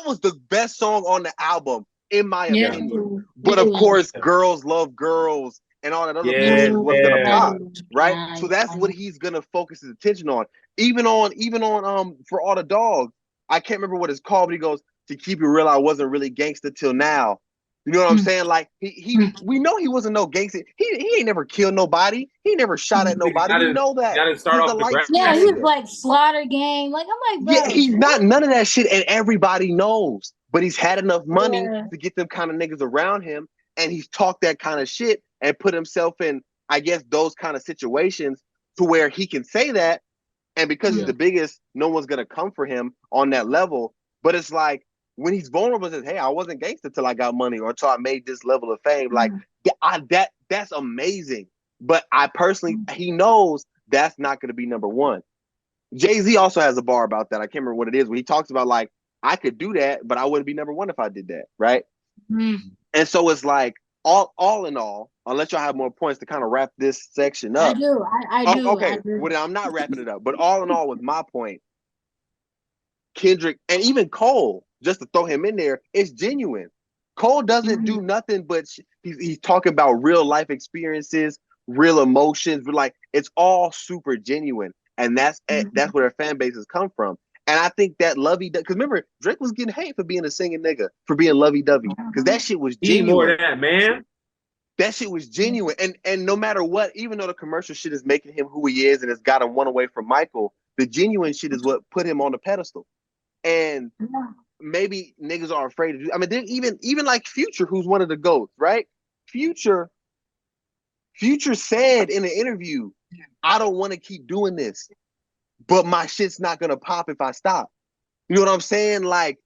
was the best song on the album, in my opinion. But of course, Girls Love Girls and all that other bullshit was gonna pop, right? So that's what he's gonna focus his attention on. Even on For All the Dogs, I can't remember what it's called, but he goes, to keep it real, I wasn't really gangster till now. You know what I'm saying? Like we know he wasn't no gangster. He ain't never killed nobody. He never shot at nobody. We know that. Gotta start He's off a the light Yeah, skinned he was nigga. like Slaughter Gang. Like I'm like, Yeah, bro, he's not none of that shit, and everybody knows. But he's had enough money Yeah. to get them kind of niggas around him, and he's talked that kind of shit and put himself in, I guess, those kind of situations to where he can say that. And because he's the biggest, no one's gonna come for him on that level. But it's like when he's vulnerable, says, "Hey, I wasn't gangster till I got money or until I made this level of fame." Like that's amazing. But I personally, he knows that's not gonna be number one. Jay-Z also has a bar about that. I can't remember what it is, where he talks about like, I could do that, but I wouldn't be number one if I did that, right? And so it's like all in all, unless y'all have more points to kind of wrap this section up. I do. I do. Okay, I do. well, I'm not wrapping it up, but all in all, with my point, Kendrick and even Cole, just to throw him in there, it's genuine. Cole doesn't do nothing but he's talking about real life experiences, real emotions, but like it's all super genuine, and that's where their fan bases come from. And I think that lovey, because remember, Drake was getting hate for being a singing nigga, for being lovey dovey, because that shit was Need genuine. more of that, man. That shit was genuine, and no matter what, even though the commercial shit is making him who he is and it's got him one away from Michael, the genuine shit is what put him on the pedestal. And maybe niggas are afraid to do. I mean, even like Future, who's one of the GOATs, right? Future said in an interview, "I don't want to keep doing this, but my shit's not gonna pop if I stop." You know what I'm saying? Like,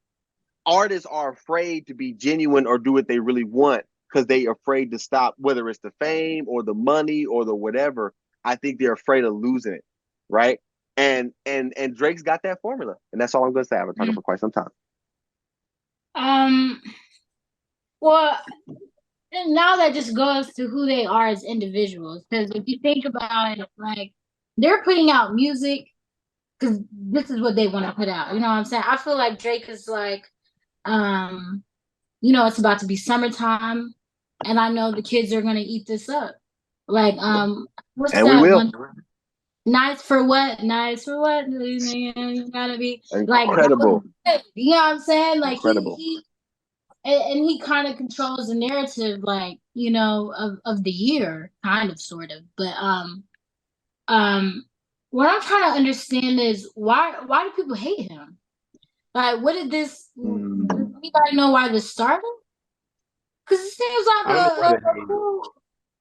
artists are afraid to be genuine or do what they really want because they're afraid to stop, whether it's the fame or the money or the whatever. I think they're afraid of losing it, right? And Drake's got that formula, and that's all I'm gonna say. I've been talking for quite some time. Well, and now that just goes to who they are as individuals. Because if you think about it, like they're putting out music because this is what they want to put out. You know what I'm saying? I feel like Drake is like, it's about to be summertime, and I know the kids are gonna eat this up. Like, what's And that we will. one? Nice for what? Nice for what? You gotta be incredible. Like, you know what I'm saying? Like incredible. And he kind of controls the narrative, like, of the year, kind of, sort of. But what I'm trying to understand is why do people hate him? Like, what did this? Does anybody know why this started? Because it seems like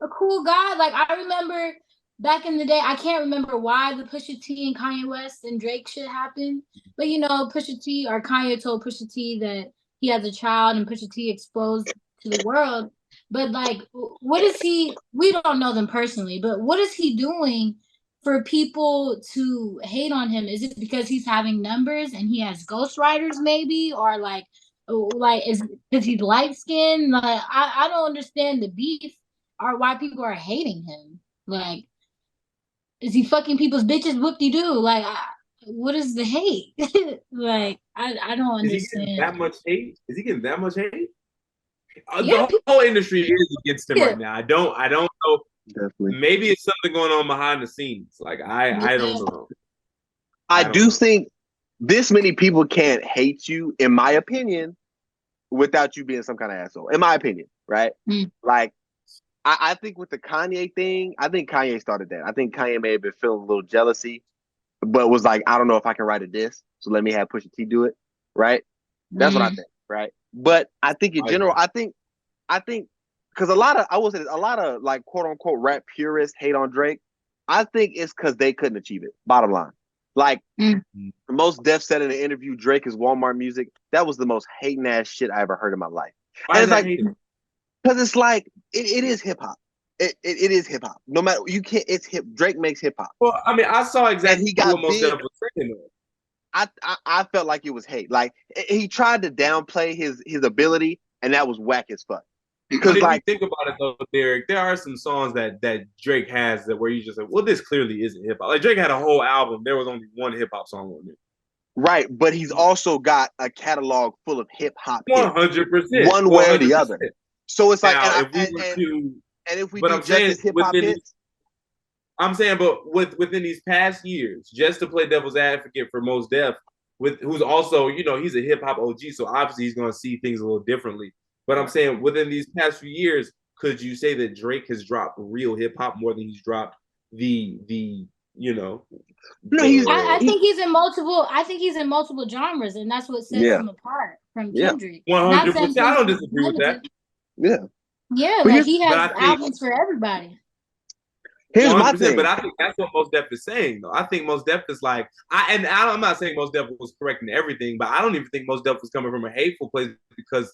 a cool guy. Like, I remember back in the day, I can't remember why the Pusha T and Kanye West and Drake shit happened, but Pusha T or Kanye told Pusha T that he has a child, and Pusha T exposed to the world. But like, what is he? We don't know them personally, but what is he doing for people to hate on him? Is it because he's having numbers and he has ghostwriters, maybe, or like is because he's light skinned? Like, I don't understand the beef or why people are hating him. Like, is he fucking people's bitches? Whoop de doo. Like, what is the hate? Like, I don't understand. Is he getting that much hate? Is he getting that much hate? Yeah, the whole industry is against him right now. I don't know. Definitely. Maybe it's something going on behind the scenes. Like, I don't know. I do think this many people can't hate you, in my opinion, without you being some kind of asshole. In my opinion, right? Like, I think with the Kanye thing, I think Kanye started that. I think Kanye may have been feeling a little jealousy, but was like, I don't know if I can write a diss, so let me have Pusha T do it, right? That's what I think, right? But I think in general, I think because a lot of like quote unquote rap purists hate on Drake. I think it's because they couldn't achieve it. Bottom line, like Mos Def said in an interview, Drake is Walmart music. That was the most hating ass shit I ever heard in my life. Why and is that hating? Because it's like it is hip hop. It is hip hop. No matter you can't. It's hip. Drake makes hip hop. Well, I mean, I saw exactly what Mos Def was saying. I felt like it was hate. Like he tried to downplay his ability, and that was whack as fuck. Because if you think about it though, Derek, there are some songs that Drake has that where you just like, well, this clearly isn't hip hop. Like Drake had a whole album. There was only one hip hop song on it. Right, but he's also got a catalog full of hip hop. 100%, one way or the other. So it's like, now, if we do just hip hop hits. I'm saying, but within these past years, just to play devil's advocate for Mos Def, who's also, he's a hip hop OG, so obviously he's going to see things a little differently. But I'm saying within these past few years, could you say that Drake has dropped real hip hop more than he's dropped the you know? No, I think he's in multiple. I think he's in multiple genres, and that's what sets him apart from Kendrick. 100%. I don't disagree with that. Yeah, But like he has albums for everybody. Here's my thing. But I think that's what Mos Def is saying, though. I think Mos Def is like, I'm not saying Mos Def was correcting everything, but I don't even think Mos Def was coming from a hateful place, because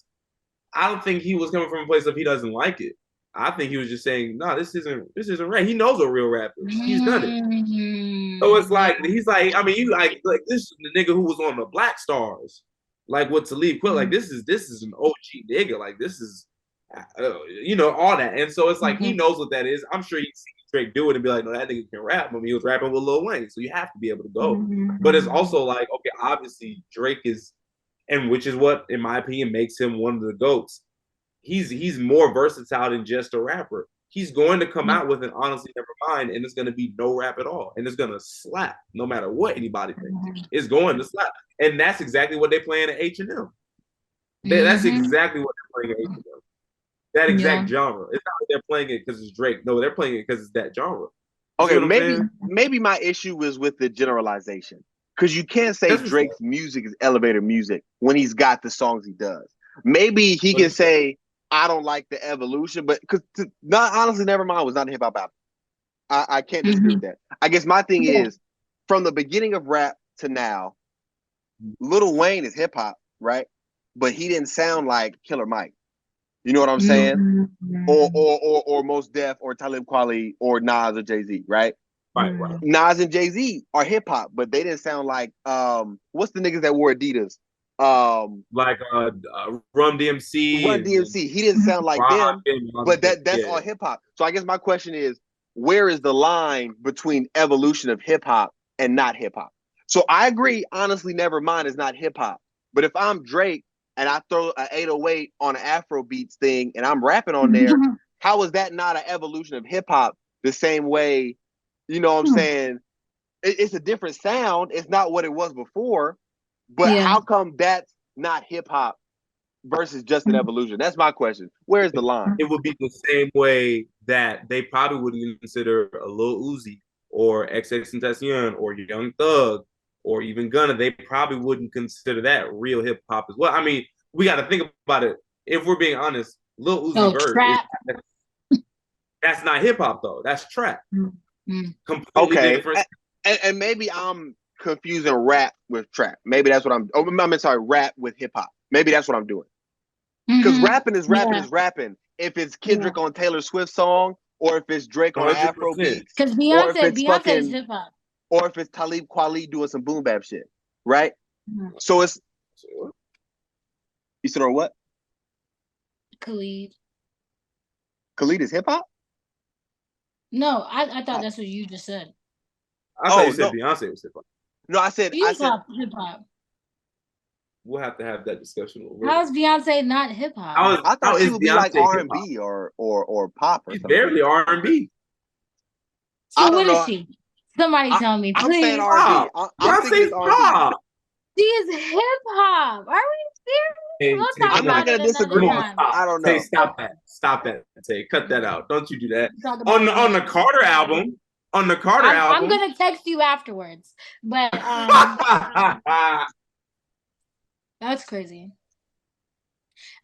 I don't think he was coming from a place of he doesn't like it. I think he was just saying, no, this isn't right. He knows a real rapper. He's done it. So it's like, he's like, I mean, you like this is the nigga who was on the Black Stars, like with Talib Kweli. Like this is an OG nigga. Like this is, all that. And so it's like he knows what that is. I'm sure he's seen Drake do it and be like, no, that nigga can rap. I mean, he was rapping with Lil Wayne, so you have to be able to go. But it's also like, okay, obviously Drake is, and which is what, in my opinion, makes him one of the GOATs. He's more versatile than just a rapper. He's going to come out with an Honestly Nevermind, and it's going to be no rap at all, and it's going to slap no matter what anybody thinks. It's going to slap, and that's exactly what they're playing at H&M. That's exactly what they're playing at H&M. That exact genre. It's not like they're playing it because it's Drake. No, they're playing it because it's that genre. Okay, maybe my issue is with the generalization, because you can't say Drake's music is elevator music when he's got the songs he does. Maybe he can say, I don't like the evolution, but because not Honestly Nevermind was not a hip hop album. I can't dispute that. I guess my thing is, from the beginning of rap to now, Lil Wayne is hip hop, right? But he didn't sound like Killer Mike. You know what I'm saying? Or Mos Def or Talib Kweli or Nas or Jay-Z, right? Right. Nas and Jay-Z are hip hop, but they didn't sound like what's the niggas that wore Adidas? Like Run DMC. Run DMC. He didn't sound like them, but that's all hip hop. So I guess my question is, where is the line between evolution of hip hop and not hip hop? So I agree, Honestly Nevermind is not hip hop. But if I'm Drake and I throw an 808 on an Afro beats thing and I'm rapping on there, how is that not an evolution of hip hop? The same way, you know what I'm saying? It's a different sound. It's not what it was before. But how come that's not hip hop versus just an evolution? That's my question. Where's the line? It would be the same way that they probably wouldn't even consider a Lil Uzi or XXXTentacion or Young Thug or even Gunna. They probably wouldn't consider that real hip hop as well. I mean, we got to think about it. If we're being honest, Lil Uzi Vert, that's not hip hop though. That's trap. Completely different. And maybe I'm confusing rap with trap. Maybe that's what rap with hip hop. Maybe that's what I'm doing. Because rapping is rapping. If it's Kendrick on Taylor Swift song, or if it's Drake on Afro beats, because Beyonce is hip hop, or if it's Talib Kweli doing some boom bap shit, right? So it's you said or what? Khalid is hip hop? No, I thought that's what you just said. I thought you said Beyonce was hip hop. No, I said hip hop. We'll have to have that discussion. How is Beyonce not hip hop? I thought she would be like R&B or pop. She's barely R&B. So what is she? Somebody tell me, please. I'm saying R&B. I'm thinking pop. She is hip hop. Are we serious? I'm not gonna disagree. I don't know. Hey, stop that. Say, cut that out. Don't you do that. On the Carter album. On the Carter album. I'm gonna text you afterwards. But that's crazy.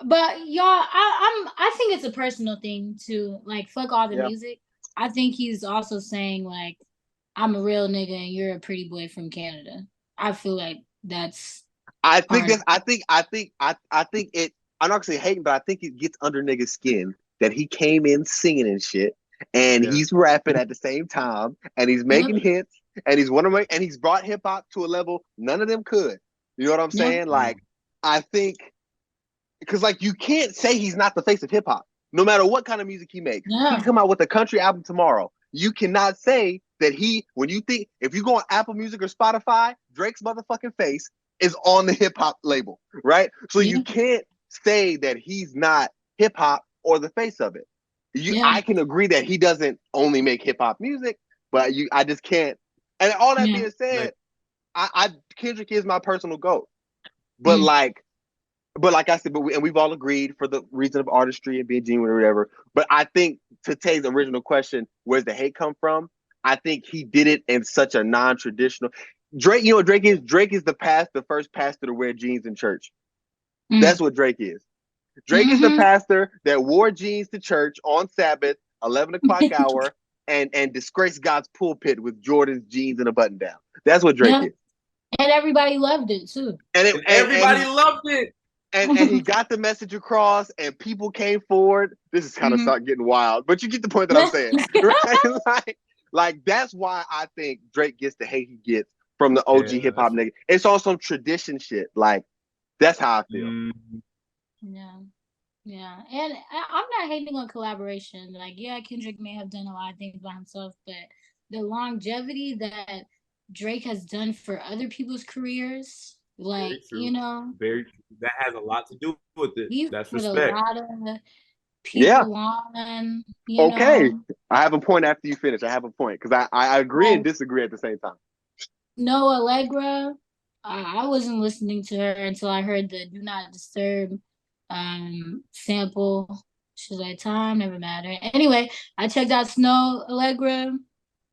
But y'all, I think it's a personal thing too. Like, fuck all the music. I think he's also saying like, I'm a real nigga and you're a pretty boy from Canada. I feel like that's. I think it. I'm not gonna say hating, but I think it gets under niggas' skin that he came in singing and shit, and he's rapping at the same time, and he's making hits, and he's brought hip hop to a level none of them could. You know what I'm saying? Like, I think because like you can't say he's not the face of hip hop, no matter what kind of music he makes. He can come out with a country album tomorrow. You cannot say that if you go on Apple Music or Spotify, Drake's motherfucking face is on the hip hop label, right? So you can't say that he's not hip hop or the face of it. I can agree that he doesn't only make hip hop music, but I just can't. And all that being said, Kendrick is my personal GOAT. But like, but like I said, and we've all agreed for the reason of artistry and being genuine or whatever. But I think to Tay's original question, where's the hate come from? I think he did it in such a non-traditional. Drake, you know what Drake is? Drake is the first pastor to wear jeans in church. That's what Drake is. Drake is the pastor that wore jeans to church on Sabbath, 11 o'clock hour, and disgraced God's pulpit with Jordan's jeans and a button down. That's what Drake is. And everybody loved it too. And everybody loved it. And he got the message across, and people came forward. This is kind of start getting wild, but you get the point that I'm saying, right? like that's why I think Drake gets the hate he gets from the OG hip hop nigga. It's on some tradition shit. Like that's how I feel. Yeah, and I'm not hating on collaboration. Like, yeah, Kendrick may have done a lot of things by himself, but the longevity that Drake has done for other people's careers, like, you know, that has a lot to do with it. That's respect. A lot of people on. Okay, know. I have a point after you finish. I have a point because I agree and disagree at the same time. No, Allegra, I wasn't listening to her until I heard the "Do Not Disturb" sample. She's like, time never matter. Anyway, I checked out Snow, Allegra,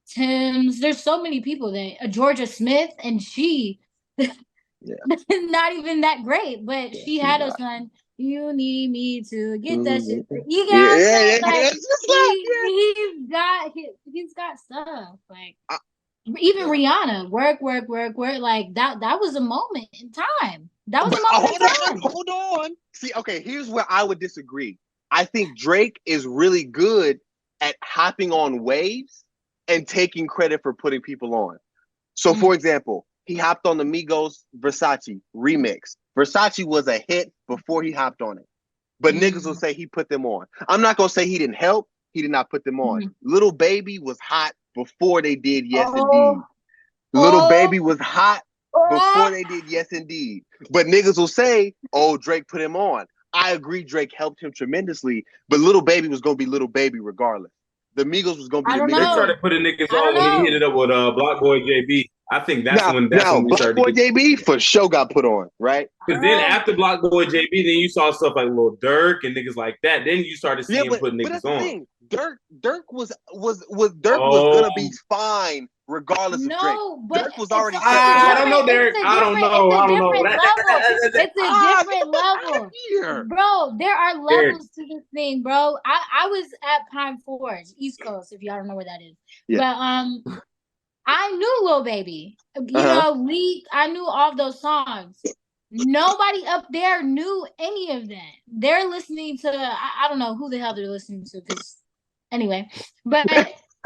Tim's. There's so many people that Georgia Smith, and she not even that great, but she had us on "You Need Me to Get That Shit." You got he's got stuff like even Rihanna, work. Like that was a moment in time. That was a moment in time. Hold on. See, okay, here's where I would disagree. I think Drake is really good at hopping on waves and taking credit for putting people on. So, for example, he hopped on the Migos Versace remix. Versace was a hit before he hopped on it. But niggas will say he put them on. I'm not going to say he didn't help. He did not put them on. Lil Baby was hot before they did Yes Indeed. Lil Baby was hot before they did Yes Indeed. But niggas will say, oh, Drake put him on. I agree Drake helped him tremendously, but Lil Baby was going to be Lil Baby regardless. The Migos was going to be the Migos. They started putting niggas on when he hit it up with Block Boy JB. I think that's when we started. Block Boy JB for sure got put on, right? Because then after Block Boy JB, then you saw stuff like Lil Durk and niggas like that. Then you started seeing him putting niggas on. Thing. Dirk was gonna be fine regardless of Drake. But Dirk was already. I don't know, Derek. I don't know. It's a different level, bro. There are levels to this thing, bro. I was at Pine Forge, East Coast, if y'all don't know where that is. Yeah. But I knew Lil Baby. You know, I knew all those songs. Nobody up there knew any of that. They're listening to I don't know who the hell they're listening to. Because anyway, but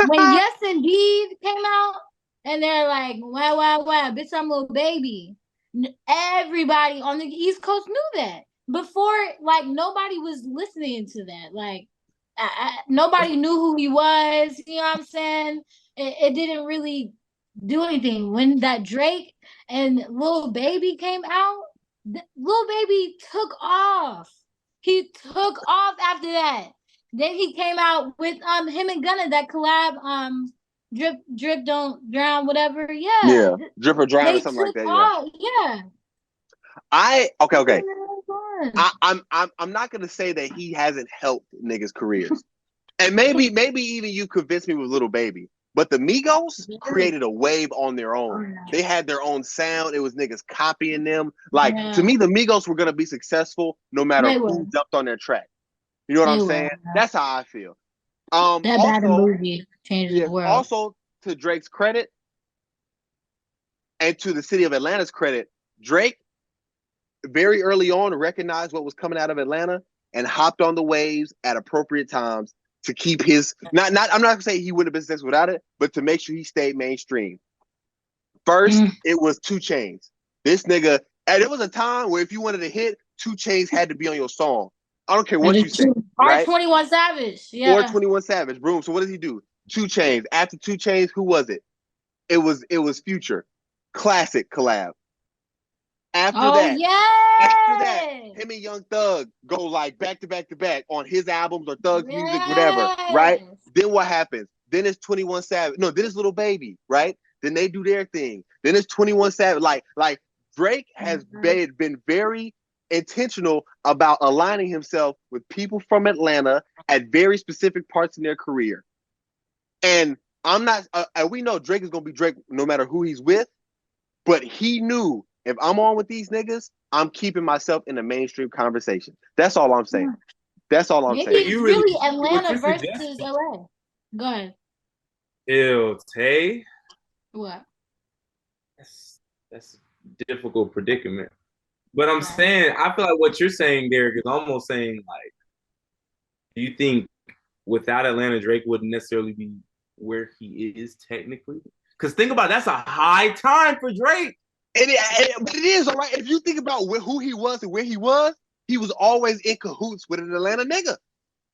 when Yes Indeed came out, and they're like, wow, bitch, I'm Lil Baby. Everybody on the East Coast knew that. Before, like, nobody was listening to that. Like, nobody knew who he was. You know what I'm saying? It didn't really do anything. When that Drake and Lil Baby came out, Lil Baby took off. He took off after that. Then he came out with him and Gunna, that collab, drip don't drown, whatever. Yeah, drip or drown or something like that. Okay. I'm not gonna say that he hasn't helped niggas' careers, and maybe even you convinced me with Lil Baby. But the Migos created a wave on their own. They had their own sound. It was niggas copying them. Like to me, the Migos were gonna be successful no matter who jumped on their track. You know what I'm saying? That's how I feel. That bad movie changed the world. Also, to Drake's credit, and to the city of Atlanta's credit, Drake very early on recognized what was coming out of Atlanta and hopped on the waves at appropriate times to keep his I'm not gonna say he wouldn't have been successful without it, but to make sure he stayed mainstream. First, it was 2 Chainz. This nigga, and it was a time where if you wanted to hit, 2 Chainz had to be on your song. I don't care what you say. Or 21 Savage. Or 21 Savage. Boom. So what does he do? 2 Chainz. After 2 Chainz, who was it? It was Future. Classic collab. After that, him and Young Thug go like back to back on his albums or Thug's music, whatever, right? Then what happens? Then it's 21 Savage. No, then it's Lil Baby, right? Then they do their thing. Then it's 21 Savage. Like Drake has been very intentional about aligning himself with people from Atlanta at very specific parts in their career. And I'm not, and we know Drake is gonna be Drake no matter who he's with, but he knew if I'm on with these niggas, I'm keeping myself in the mainstream conversation. That's all I'm saying. That's all I'm Maybe saying. it's You really what Atlanta you're versus suggesting? LA. Go ahead. Ew, Tay. What? That's a difficult predicament. But I'm Right. saying, I feel like what you're saying, Derek, is almost saying like, do you think without Atlanta, Drake wouldn't necessarily be where he is technically? Because think about it, that's a high time for Drake. But it is all right. If you think about who he was and where he was always in cahoots with an Atlanta nigga.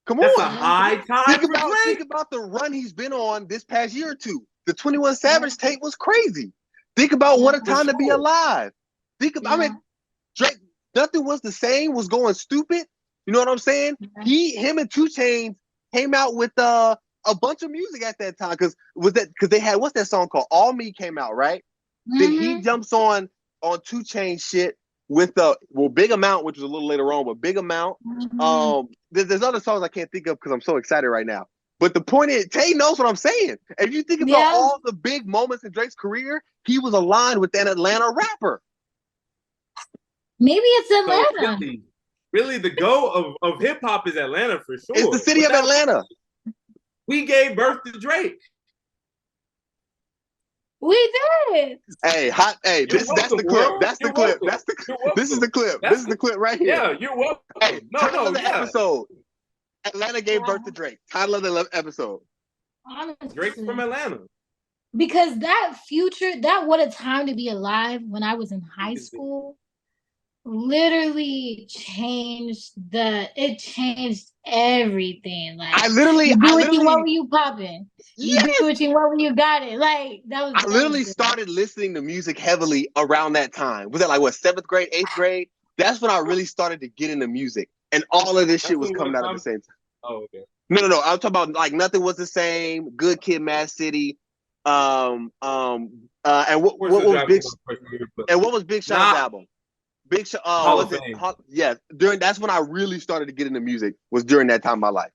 Come That's on. a high time for Drake. Think about the run he's been on this past year or two. The 21 Savage tape was crazy. Think about what a time to be alive. I mean, Drake, nothing was the same, was going stupid. You know what I'm saying? Him and 2 Chainz came out with a bunch of music at that time. Because they had, what's that song called? All Me came out, right? Then he jumps on 2 Chainz shit with Big Amount, which was a little later on, but Big Amount. There's other songs I can't think of because I'm so excited right now. But the point is, Tay knows what I'm saying. If you think about all the big moments in Drake's career, he was aligned with an Atlanta rapper. Maybe it's Atlanta. So really, the goal of hip hop is Atlanta for sure. It's the city of Atlanta. We gave birth to Drake. We did. Hey, that's the clip. That's the clip. This is the clip. This is the clip right here. Yeah, you're welcome. Hey, title of the episode. Atlanta gave birth to Drake. Title of the episode. Honestly. Drake's from Atlanta. Because that What a Time to Be Alive when I was in high school literally changed everything. Like what were you popping? You do what you got it. Like that was I literally started listening to music heavily around that time. Was that like what, 7th grade, 8th grade? That's when I really started to get into music. And all of this shit was coming out at the same time. Oh, okay. No. I'm talking about like Nothing Was the Same, Good Kid, Mad City, and what was Big Sean's album? Big Sean, was it? Yeah, that's when I really started to get into music. Was during that time of my life,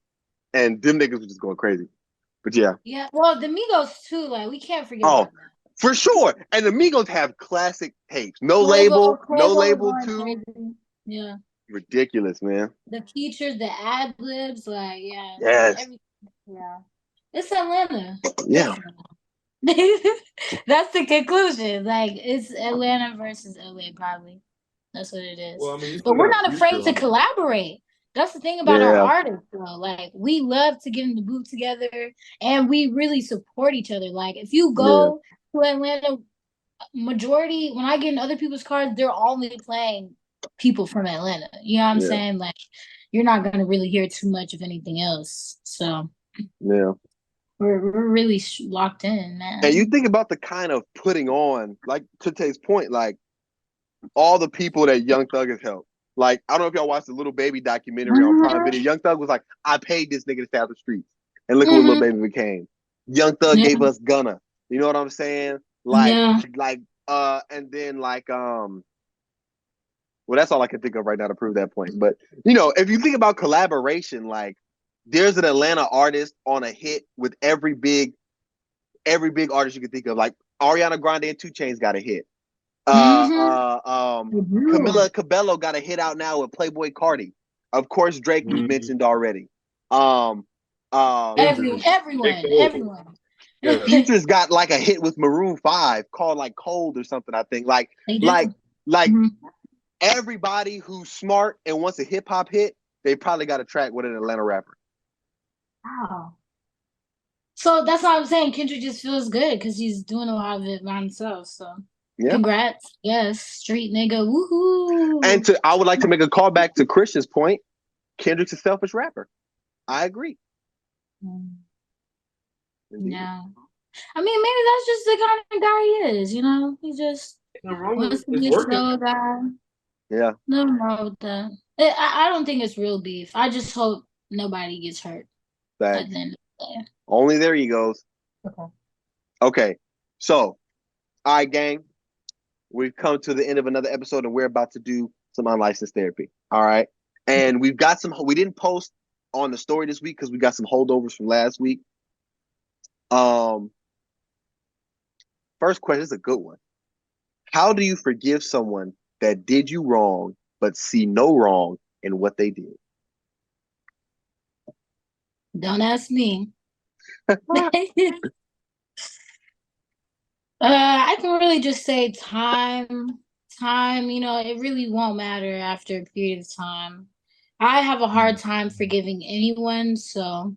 and them niggas was just going crazy. But yeah. Well, the Migos too. Like we can't forget. About that. For sure. And the Migos have classic tapes. No label too. Crazy. Yeah. Ridiculous, man. The features, the ad libs, like Yes. It's Atlanta. Yeah. That's the conclusion. Like it's Atlanta versus LA, probably. That's what it is. Well, I mean, but we're not afraid to collaborate. That's the thing about our artists, though. Like we love to get in the booth together, and we really support each other. Like if you go to Atlanta, majority when I get in other people's cars, they're only playing people from Atlanta. You know what I'm saying? Like you're not gonna really hear too much of anything else. So we're really locked in, man. And you think about the kind of putting on, like to Tay's point, like all the people that Young Thug has helped. Like, I don't know if y'all watched the Little Baby documentary on Prime Video. Young Thug was like, I paid this nigga to stay out the streets. And look what Little Baby became. Young Thug gave us Gunna. You know what I'm saying? And then well, that's all I can think of right now to prove that point. But, you know, if you think about collaboration, like, there's an Atlanta artist on a hit with every big artist you can think of. Like, Ariana Grande and 2 Chainz got a hit. Camila Cabello got a hit out now with Playboy Cardi. Of course, Drake was mentioned already. Everyone. The Futures got like a hit with Maroon 5 called like Cold or something, I think. Everybody who's smart and wants a hip hop hit, they probably got a track with an Atlanta rapper. Wow. So that's why I'm saying Kendrick just feels good because he's doing a lot of it by himself. So congrats. Yes, street nigga. Woohoo. And I would like to make a call back to Christian's point. Kendrick's a selfish rapper. I agree. Yeah. I mean, maybe that's just the kind of guy he is, you know? He just wants to be a solo guy. Yeah. Nothing wrong with that. I don't think it's real beef. I just hope nobody gets hurt. Thanks. Only there he goes. Okay. So, all right, gang. We've come to the end of another episode, and we're about to do some unlicensed therapy. All right. And we didn't post on the story this week because we got some holdovers from last week. First question is a good one. How do you forgive someone that did you wrong but see no wrong in what they did? Don't ask me. I can really just say time, it really won't matter after a period of time. I have a hard time forgiving anyone, so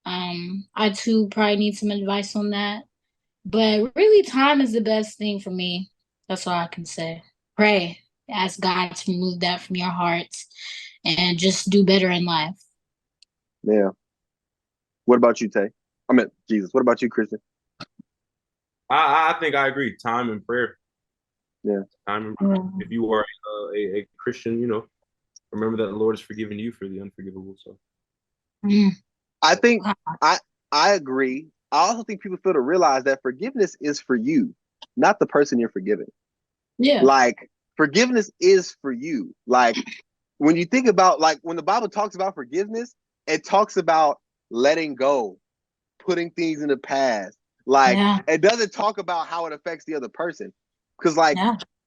I too probably need some advice on that. But really, time is the best thing for me. That's all I can say. Pray, ask God to remove that from your hearts, and just do better in life. Yeah. What about you, Tay? I mean, Jesus. What about you, Christian? I think I agree. Time and prayer. Yeah. Time and prayer. If you are a Christian, remember that the Lord has forgiven you for the unforgivable. So, I think I agree. I also think people fail to realize that forgiveness is for you, not the person you're forgiving. Yeah. Like, forgiveness is for you. Like, when you think about, like, when the Bible talks about forgiveness, it talks about letting go, putting things in the past. Like, it doesn't talk about how it affects the other person. Because, like,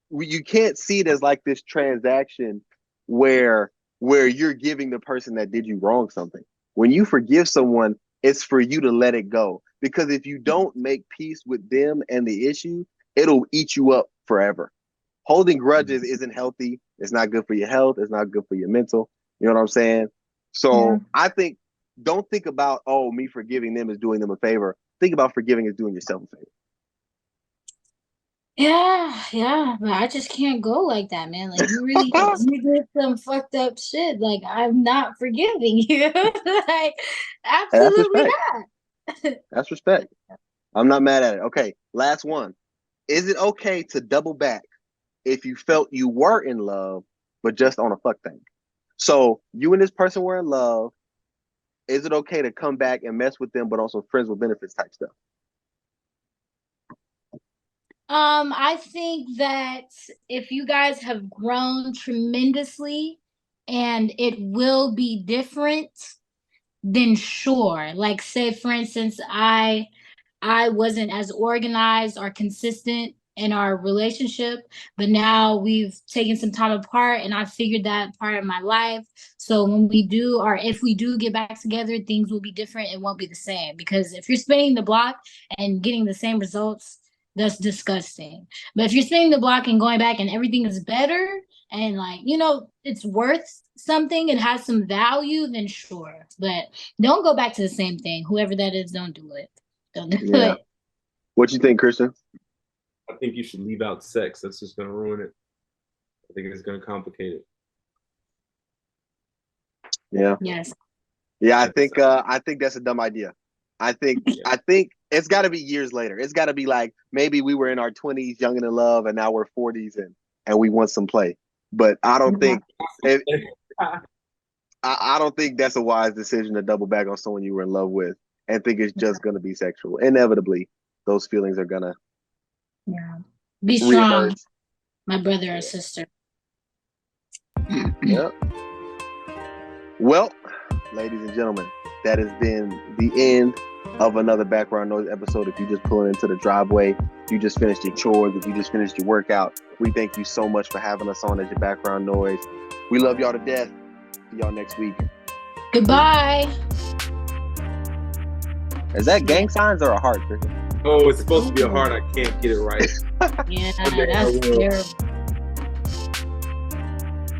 you can't see it as, like, this transaction where you're giving the person that did you wrong something. When you forgive someone, it's for you to let it go. Because if you don't make peace with them and the issue, it'll eat you up forever. Holding grudges isn't healthy. It's not good for your health. It's not good for your mental. You know what I'm saying? So I think, don't think about, me forgiving them is doing them a favor. Think about forgiving as doing yourself a favor. Yeah, but I just can't go like that, man. Like, you did some fucked up shit. Like, I'm not forgiving you. Like, absolutely not. That's respect. I'm not mad at it. Okay, last one. Is it okay to double back if you felt you were in love, but just on a fuck thing? So you and this person were in love. Is it okay to come back and mess with them, but also friends with benefits type stuff? I think that if you guys have grown tremendously and it will be different, then sure. Like, say, for instance, I wasn't as organized or consistent in our relationship, but now we've taken some time apart and I figured that part of my life. So when we do, or if we do get back together, things will be different. It won't be the same, because if you're spinning the block and getting the same results, that's disgusting. But if you're spinning the block and going back and everything is better and, like, it's worth something, it has some value, then sure. But don't go back to the same thing. Whoever that is, don't do it. Don't do it. What you think, Christian? I think you should leave out sex. That's just going to ruin it. I think it's going to complicate it. Yeah. Yes. Yeah, I think that's a dumb idea. I think it's got to be years later. It's got to be like, maybe we were in our 20s, young and in love, and now we're 40s and we want some play. But I don't think I don't think that's a wise decision to double back on someone you were in love with and think it's just going to be sexual. Inevitably, those feelings are gonna be strong, my brother or sister. Yep. Well, ladies and gentlemen, that has been the end of another Background Noise episode. If you just pulling into the driveway, you just finished your chores, if you just finished your workout, we thank you so much for having us on as your background noise. We love y'all to death. See y'all next week. Goodbye. Is that gang signs or a heart? Oh, it's supposed to be a heart. I can't get it right. Yeah, that's terrible.